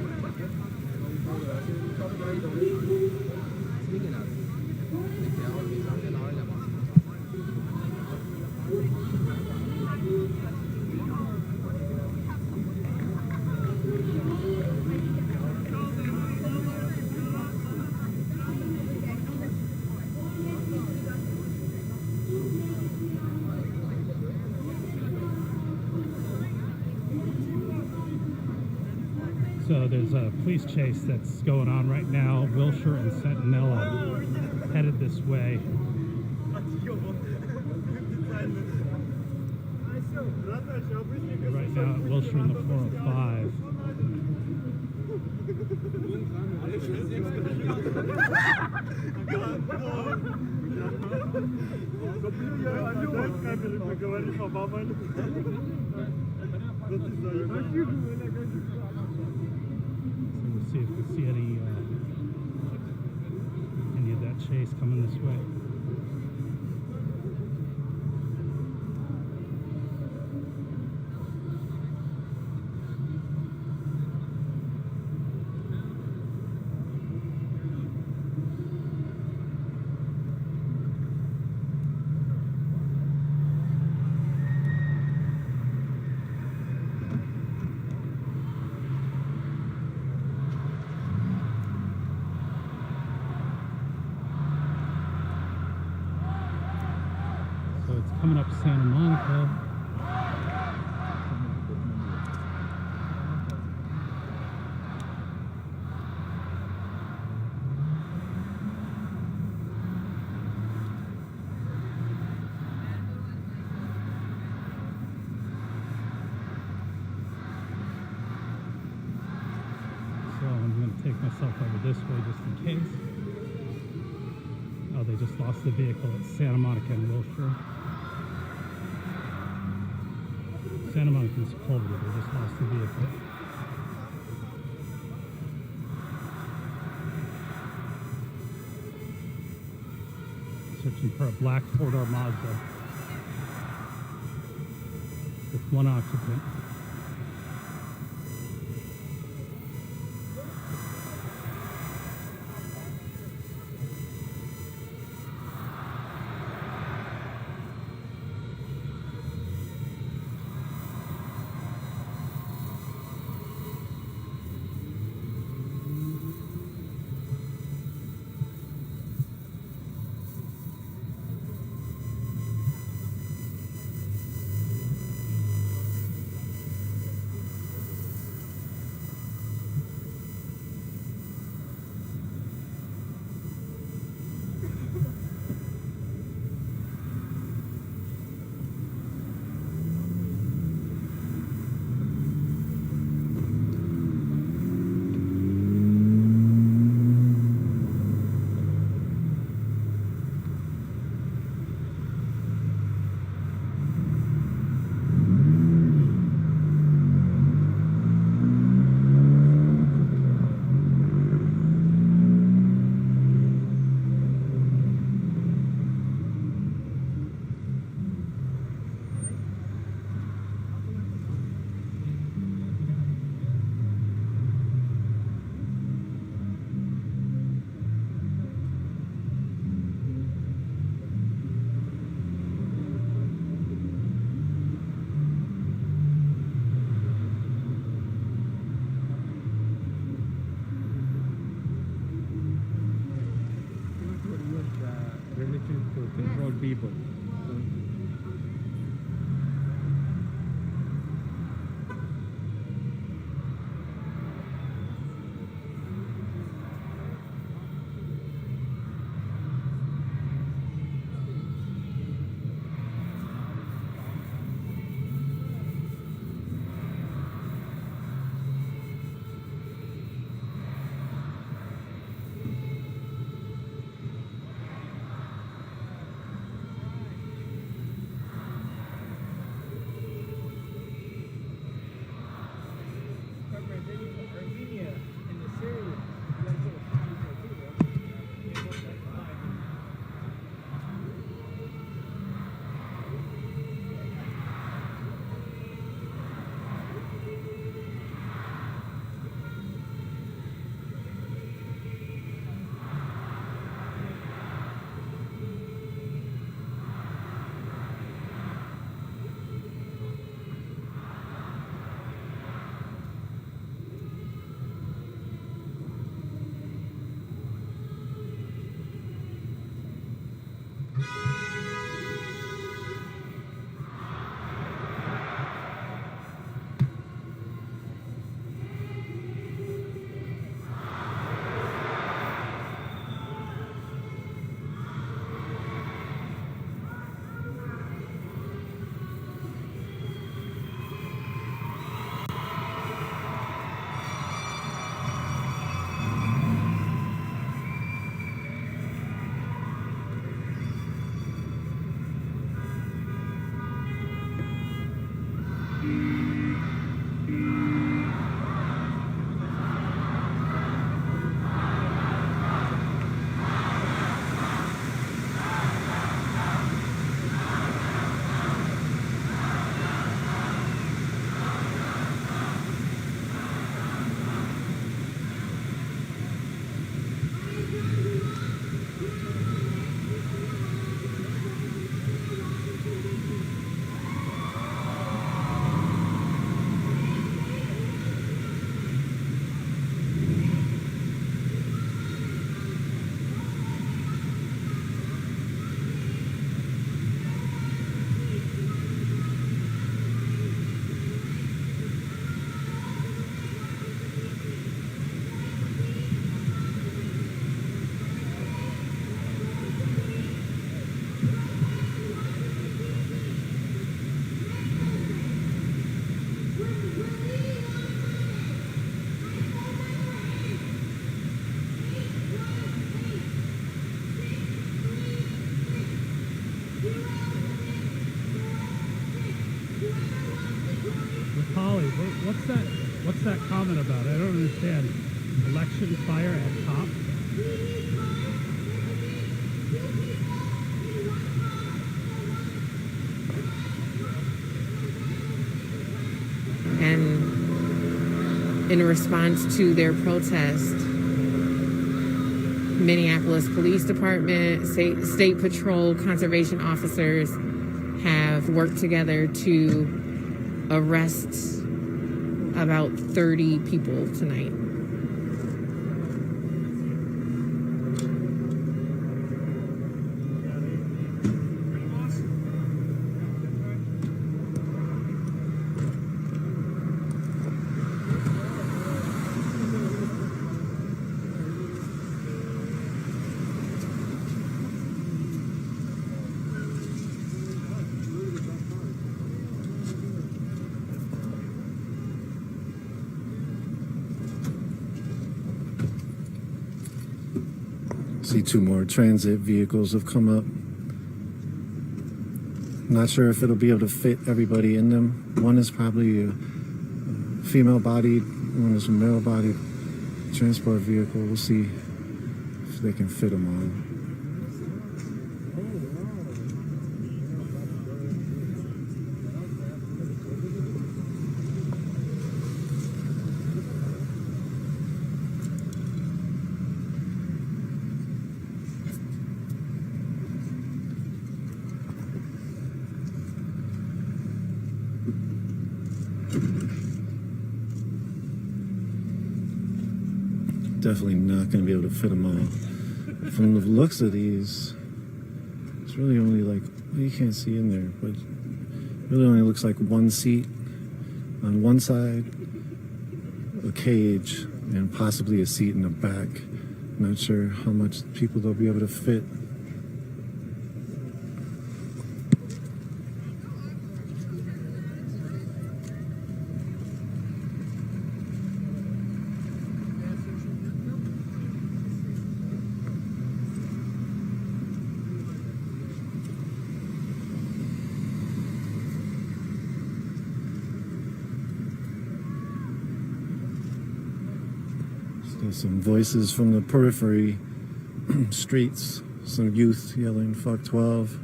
So there's a police chase that's going on right now. Wilshire and Centinela headed this way. Right now at Wilshire in the 405. We'll see if we see any of that chase coming this way. Coming up Santa Monica. this way just in case. Oh, they just lost the vehicle at Santa Monica and Wilshire. Santa Monica and Sepulveda, they just lost the vehicle. Searching for a black four-door Mazda with one occupant. People. Polly, what's that comment about? I don't understand. Election fire at cop? And in response to their protest, Minneapolis Police Department, State Patrol, conservation officers have worked together to arrest about 30 people tonight. See two more transit vehicles have come up. Not sure if it'll be able to fit everybody in them. One is probably a female-bodied, one is a male-bodied transport vehicle. We'll see if they can fit them all. Definitely not going to be able to fit them all. From the looks of these, it's really only like, well, you can't see in there, but it really only looks like one seat on one side, a cage, and possibly a seat in the back. Not sure how much people they'll be able to fit. Some voices from the periphery streets, some youth yelling "fuck 12."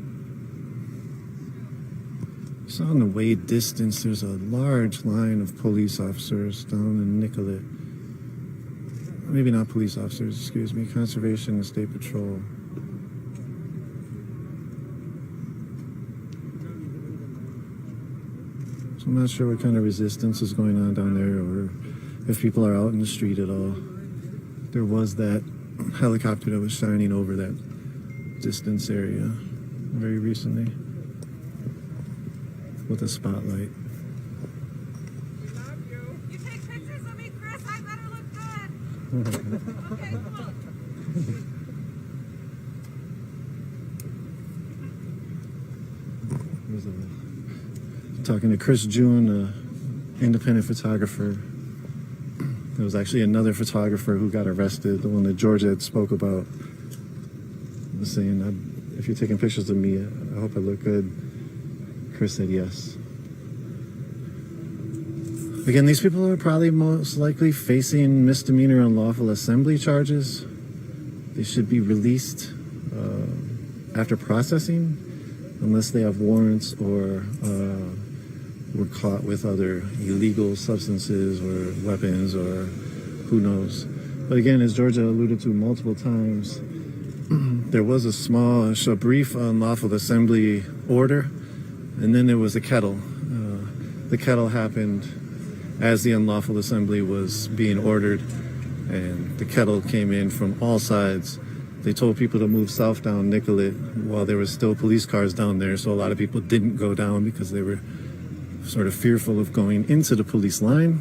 So in the way distance, there's a large line of police officers down in Nicollet. Maybe not police officers, excuse me, conservation and state patrol. So I'm not sure what kind of resistance is going on down there, or if people are out in the street at all. There was that helicopter that was shining over that distance area very recently with a spotlight. Love you. You take pictures of me, Chris. I better look good. Okay, come on. Talking to Chris June, independent photographer. There was actually another photographer who got arrested, the one that Georgia had spoke about. I was saying, if you're taking pictures of me, I hope I look good. Chris said yes. Again, these people are probably most likely facing misdemeanor unlawful assembly charges. They should be released after processing, unless they have warrants or were caught with other illegal substances or weapons or who knows. But again, as Georgia alluded to multiple times, there was a brief unlawful assembly order, and then there was a kettle. The kettle happened as the unlawful assembly was being ordered, and the kettle came in from all sides. They told people to move south down Nicollet while there were still police cars down there, so a lot of people didn't go down because they were sort of fearful of going into the police line.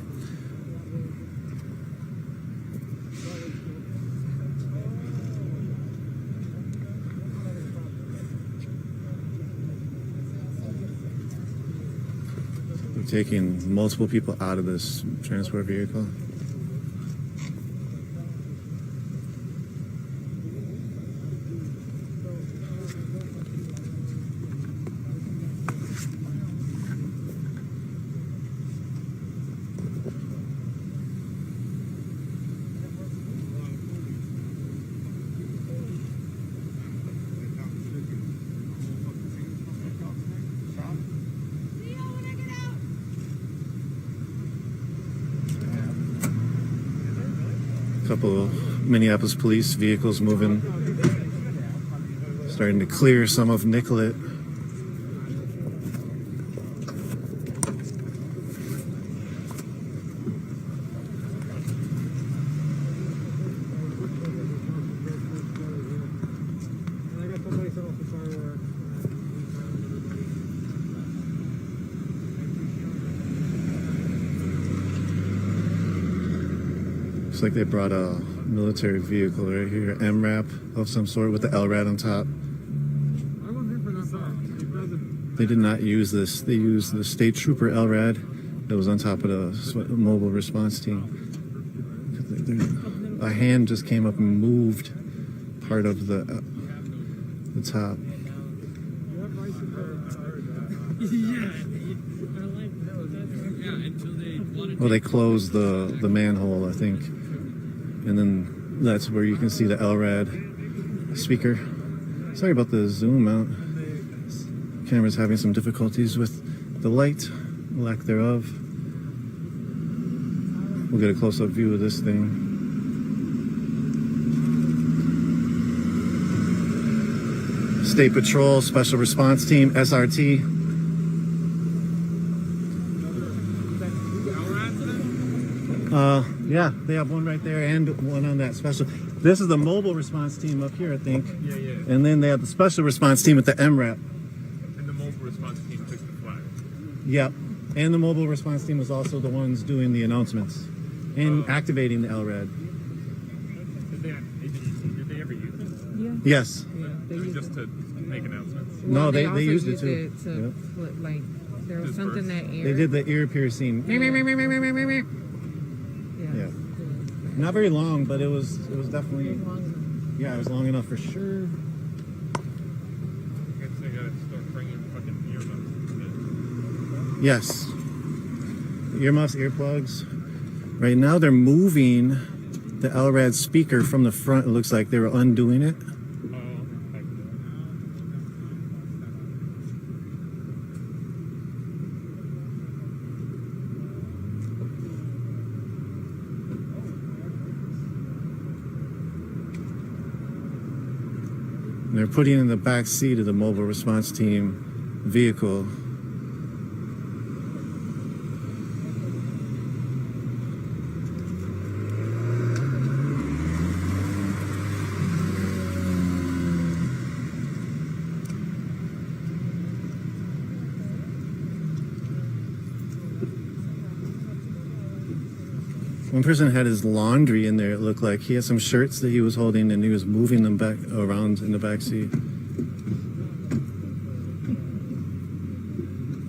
We're taking multiple people out of this transport vehicle. couple Minneapolis police vehicles moving, starting to clear some of Nicollet. Looks like they brought a military vehicle right here, MRAP of some sort with the LRAD on top. They did not use this. They used the state trooper LRAD that was on top of the mobile response team. A hand just came up and moved part of the top. Well, they closed the manhole, I think. And then that's where you can see the LRAD speaker. Sorry about the zoom out. Camera's having some difficulties with the light, lack thereof. We'll get a close-up view of this thing. State Patrol, Special Response Team, SRT. Yeah, they have one right there and one on that special. This is the mobile response team up here, I think. Yeah, yeah. And then they have the special response team with the MRAP. And the mobile response team took the flag. Yep. And the mobile response team was also the ones doing the announcements and activating the LRAD. Did they ever use it? Yeah. Yes. Yeah, they use Just to make announcements? No, they also used it too. Like, there was something that They did the ear piercing. Yeah. Not very long, but it was definitely, yeah, it was long enough for sure. I guess they gotta start bringing fucking earmuffs. Yes. Earmuffs, earplugs. Right now they're moving the LRAD speaker from the front. It looks like they were undoing it. They're putting it in the back seat of the mobile response team vehicle. One person had his laundry in there, it looked like. He had some shirts that he was holding and he was moving them back around in the back seat.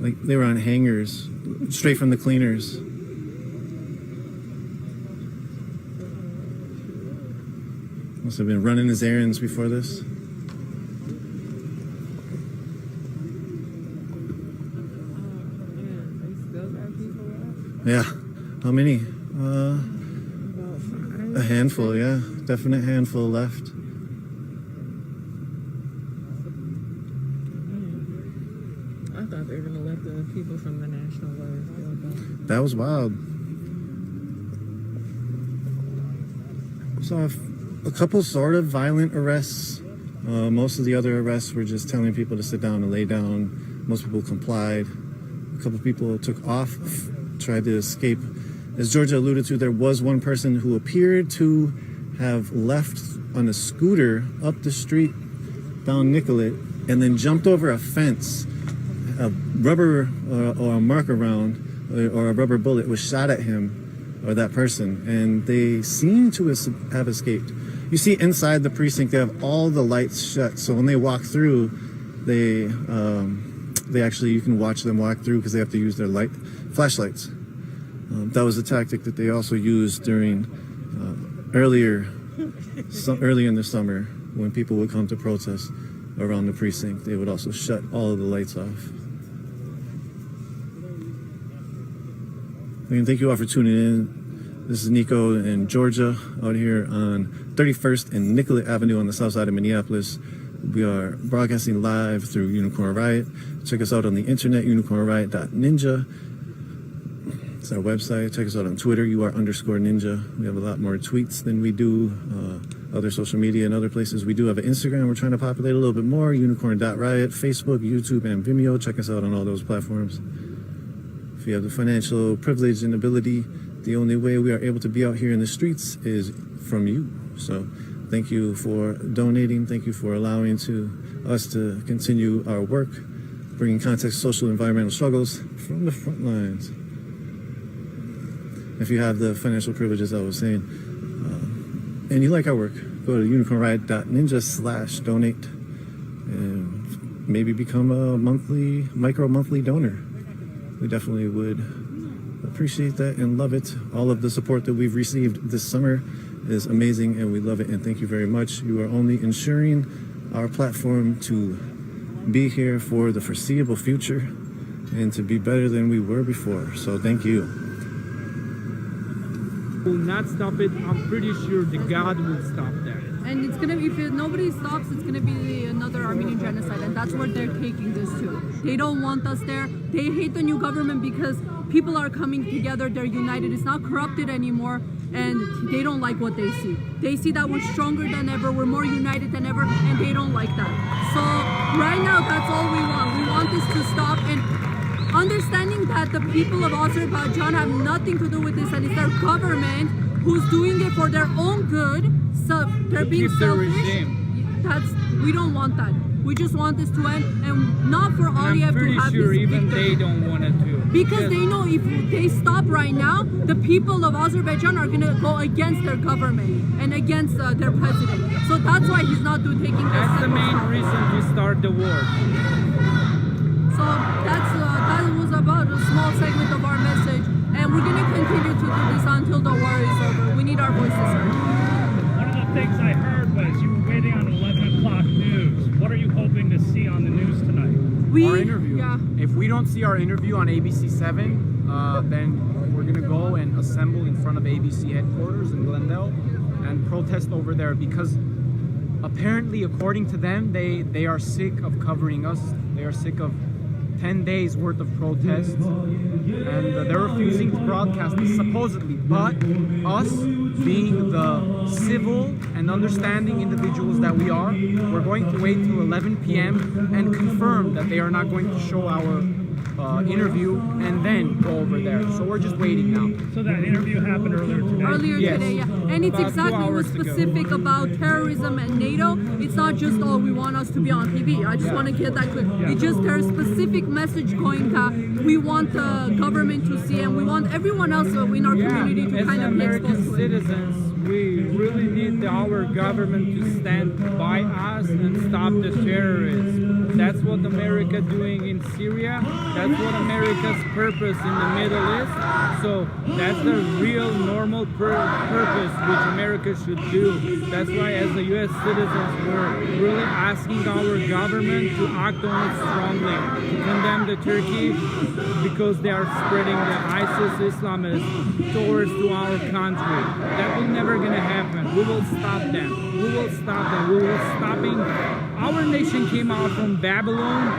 Like they were on hangers, straight from the cleaners. Must have been running his errands before this. Yeah. How many? A handful, yeah. Definite handful left. I thought they were going to let the people from the National Guard go. That was wild. Saw a couple sort of violent arrests. Most of the other arrests were just telling people to sit down and lay down. Most people complied. A couple people took off, tried to escape. As Georgia alluded to, there was one person who appeared to have left on a scooter up the street down Nicollet and then jumped over a fence. A rubber or a marker round or a rubber bullet was shot at him or that person, and they seem to have escaped. You see inside the precinct, they have all the lights shut, so when they walk through, they actually, you can watch them walk through because they have to use their flashlights. That was a tactic that they also used during earlier in the summer when people would come to protest around the precinct. They would also shut all of the lights off. Again, thank you all for tuning in. This is Nico in Georgia out here on 31st and Nicollet Avenue on the south side of Minneapolis. We are broadcasting live through Unicorn Riot. Check us out on the internet, unicornriot.ninja. It's our website. Check us out on Twitter. UR_ninja. We have a lot more tweets than we do other social media and other places. We do have an Instagram. We're trying to populate a little bit more. Unicorn.riot, Facebook, YouTube, and Vimeo. Check us out on all those platforms. If you have the financial privilege and ability, the only way we are able to be out here in the streets is from you. So thank you for donating. Thank you for allowing us to continue our work, bringing context, social, environmental struggles from the front lines. If you have the financial privilege, as I was saying, and you like our work, go to unicornriot.ninja/donate and maybe become a micro-monthly donor. We definitely would appreciate that and love it. All of the support that we've received this summer is amazing, and we love it, and thank you very much. You are only ensuring our platform to be here for the foreseeable future and to be better than we were before. So thank you. Will not stop it. I'm pretty sure the God will stop that. And it's gonna be, if nobody stops, it's gonna be another Armenian genocide, and that's where they're taking this to. They don't want us there. They hate the new government because people are coming together. They're united. It's not corrupted anymore, and they don't like what they see. They see that we're stronger than ever, we're more united than ever, and they don't like that. So right now, that's all we want. We want this to stop, and understanding that the people of Azerbaijan have nothing to do with this, and it's their government who's doing it for their own good. So they're being selfish. We don't want that. We just want this to end, and not for Aliyev to have sure this even victory. they don't want it to. Because they know if they stop right now, the people of Azerbaijan are gonna go against their government and against their president. So that's why he's not taking this. That's the main reason to start the war. So that was about a small segment of our message, and we're gonna continue to do this until the war is over. We need our voices heard. One of the things I heard was you were waiting on 11 o'clock news. What are you hoping to see on the news tonight? Our interview. Yeah. If we don't see our interview on ABC7, then we're gonna go and assemble in front of ABC headquarters in Glendale and protest over there, because apparently, according to them, they are sick of covering us. They are sick of 10 days worth of protests, and they're refusing to broadcast this supposedly. But us, being the civil and understanding individuals that we are, we're going to wait till 11 p.m. and confirm that they are not going to show our interview and then go over there. So we're just waiting now. So that interview happened earlier today? Earlier today, yeah. And it's About exactly 2 hours specific about terrorism and NATO. It's not just, oh, we want us to be on TV. I just want to get that clear. It's just there's a specific message going that we want the government to see, and we want everyone else in our community to As kind of American citizens, we really need our government to stand by us and stop the terrorists. That's what America doing in Syria. That's what America's purpose in the Middle East. So that's the real normal purpose which America should do. That's why as the U.S. citizens, we're really asking our government to act on it strongly, to condemn the Turkey because they are spreading the ISIS Islamists towards to our country. That will never gonna happen. We will stop them. We will stop them. We will stopping. Our nation came out from Babylon.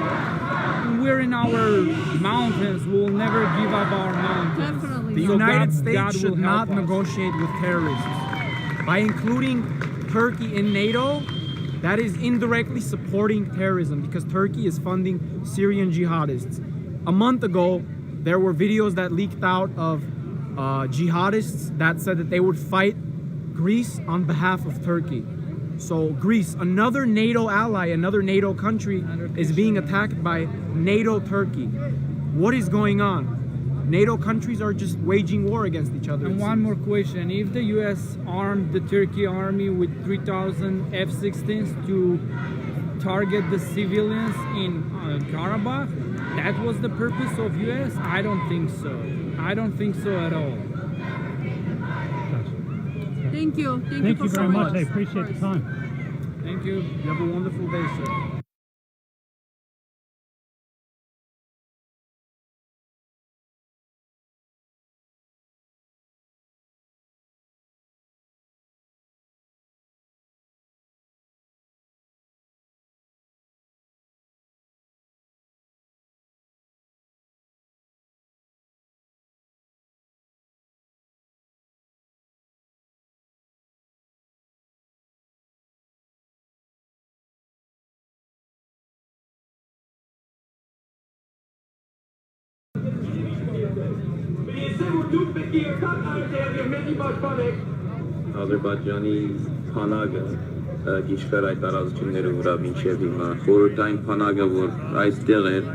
We're in our mountains. We will never give up our mountains. Definitely. The So United God States will should help not us. negotiate with terrorists. By including Turkey in NATO, that is indirectly supporting terrorism, because Turkey is funding Syrian jihadists. A month ago, there were videos that leaked out of jihadists that said that they would fight Greece on behalf of Turkey. So Greece, another NATO ally, another NATO country, is being attacked by NATO Turkey. What is going on? NATO countries are just waging war against each other. And one more question. If the U.S. armed the Turkey army with 3,000 F-16s to target the civilians in Karabakh, that was the purpose of U.S.? I don't think so. I don't think so at all. Thank you. Thank you very much. I appreciate the time. Thank you. You have a wonderful day, sir. Ադրբեջանի փանագը գիշեր այդ տարածությունները վրա մինչև հիմա խորհրդային փանագը որ այստեղ էր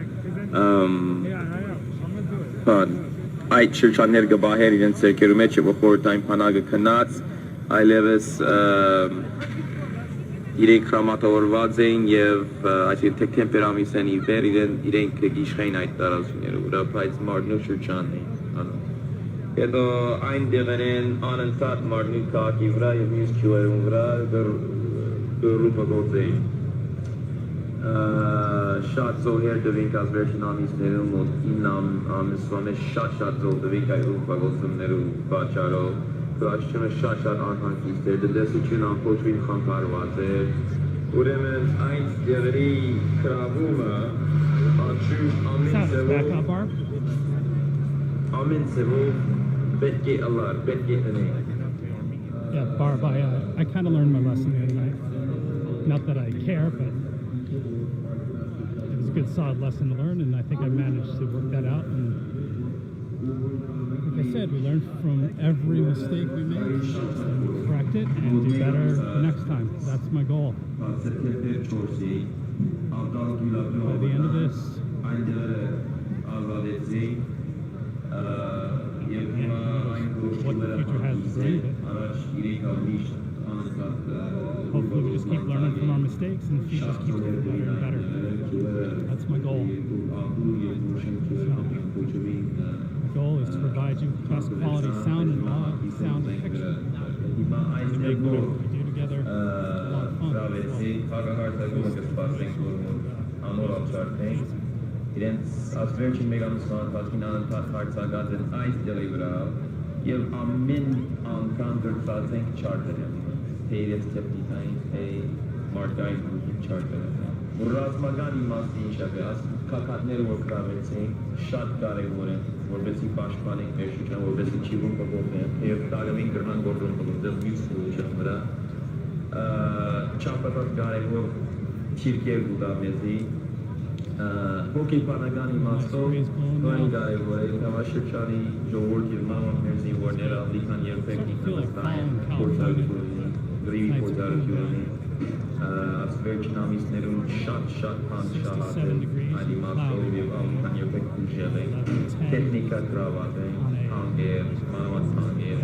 այդ շրջաններ գբահեր իրենց ձեռքերի մեջ որ խորհրդային փանագը քնած այլևս իրենք հրամատավորված էին եւ այսինքն թեմպեր ամիսեն ի վեր իրենք գիշխային այդ տարածությունները վրա բայց Մարտնու շրջանն էին Հետո այնտեղ են անընդհատ Մարտնու քաղաքի վրա եւ մյուս ճյուղերում վրա գրուպը գործեին շատ զոհեր դվինք այս վերջին ամիսներում մոտ 9 ամիսվա մեջ շատ զոհ դվինք այդ ռուպագործումներու պատճառով Քրաշչունը շատ անհանգիստ էր, դեսությունը ամբողջին խանգարված էր ուրեմն այն դեղերի քրավումը ամեն ձևով պետք է ալար, պետք է հնի Yeah, Barb, I kind of learned my lesson the other night. Not that I care, but it was a good solid lesson to learn, and I think I managed to work that out. And like I said, we learn from every mistake we make, and correct it, and do better next time. That's my goal. By the end of this, what the future has to bring, but hopefully we just keep learning from our mistakes and the future just keeps getting better and better. That's my goal. My goal is to provide you best quality sound and sound picture. To make what we do together a lot of fun. Իրենց ասվերջին մեկ ամսվան պատկին անընդհատ հարցակած են այս դեղի վրա և ամեն անգամ դրծած ենք չարտերեն թե իրենց տեպնիկային, թե մարդկային չարտերեն ռազմական իմաստի ինչավ է, կակատները որ կրավեցին շատ կարևոր են, որպեսի պաշտպանենք մեր շրջան, որպեսի չիվում կողողնեն, և տարևին կրնան գործում կողողնեն մյուս շրջան վրա չապատած կարևոր թիրկեր գուտա մեզի հոգեբանական իմաստով այն կարևոր է համաշրջանի ժողովուրդ եւ մամաներնի որները ավելի քան երբեք ինքնավստահ փորձարկությունների գրիվի փորձարկությունների ասվերջին ամիսներում շատ բան շահատել այդ իմաստով եւ ավելի քան երբեք ուժեղ են տեխնիկա գրաված են հանգեր մանավանդ հանգեր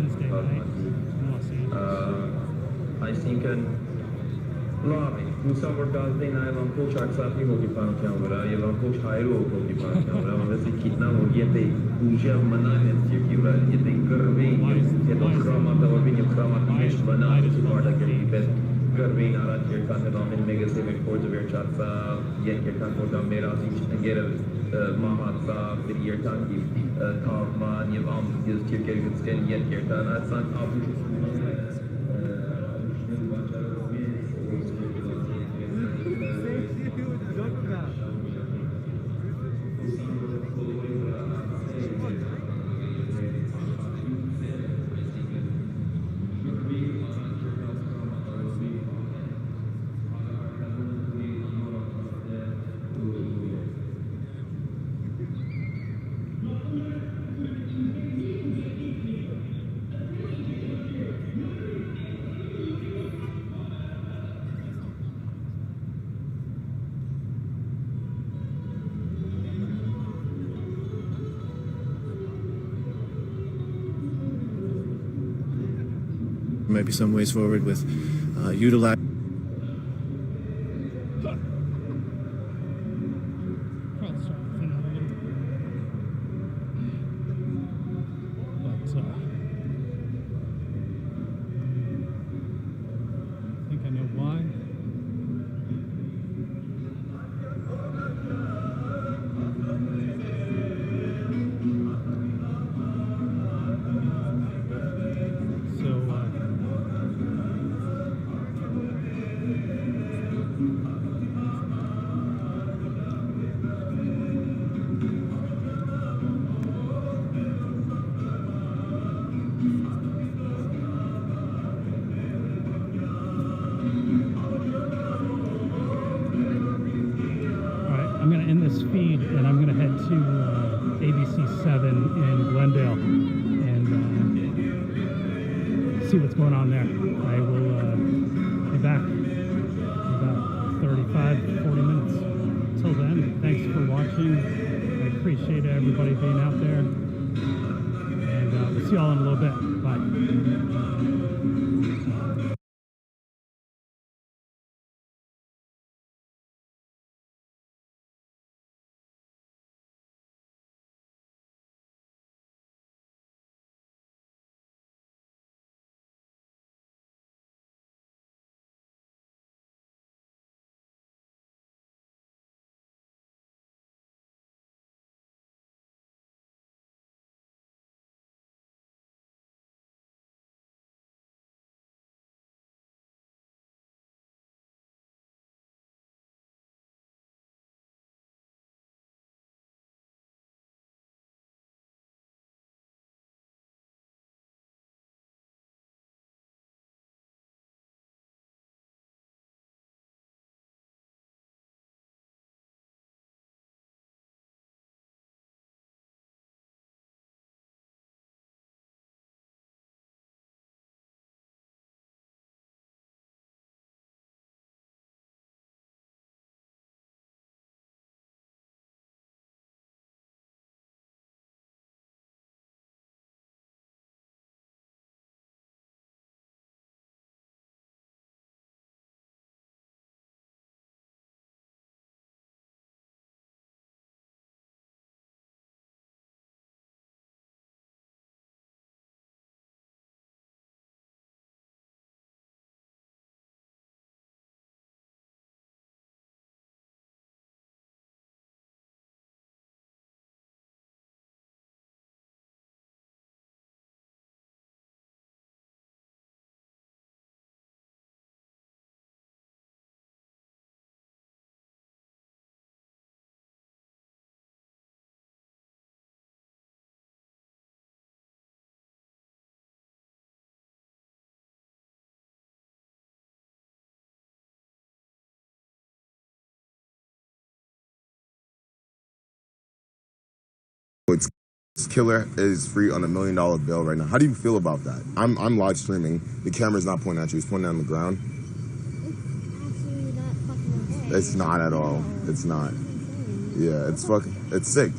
այսինքն լավ է Լուսավոր գազդեն այլ ամբողջ Արցախի հոգեբանության վրա եւ ամբողջ հայերու հոգեբանության վրա, որովհետեւ գիտնան որ եթե ուժեղ մնան այս երկրի վրա, եթե գրվեն եւ հետո խրամատավորվեն եւ խրամատի մեջ մնան վարդակերի պես գրվեն առաջ երկան հետ ամեն մեկը սեփ փորձը վերջացավ, երկական որ դա մեր ազիչ ընկերը մահացավ, իր երկանքի թավման եւ ամբողջ երկրի գծկեն երկան այսան ապուշ Might be some ways forward with utilizing. I think I know why. I'm going to end this feed and I'm going to head to ABC 7 in Glendale and see what's going on there. I will be back in about 35-40 minutes. Until then, thanks for watching. I appreciate everybody being out there. And we'll see y'all in a little bit. Bye. This killer is free on $1 million bail right now. How do you feel about that? I'm live streaming. The camera's not pointing at you. It's pointing on the ground. It's not at all. It's not. Yeah, it's fucking. It's sick.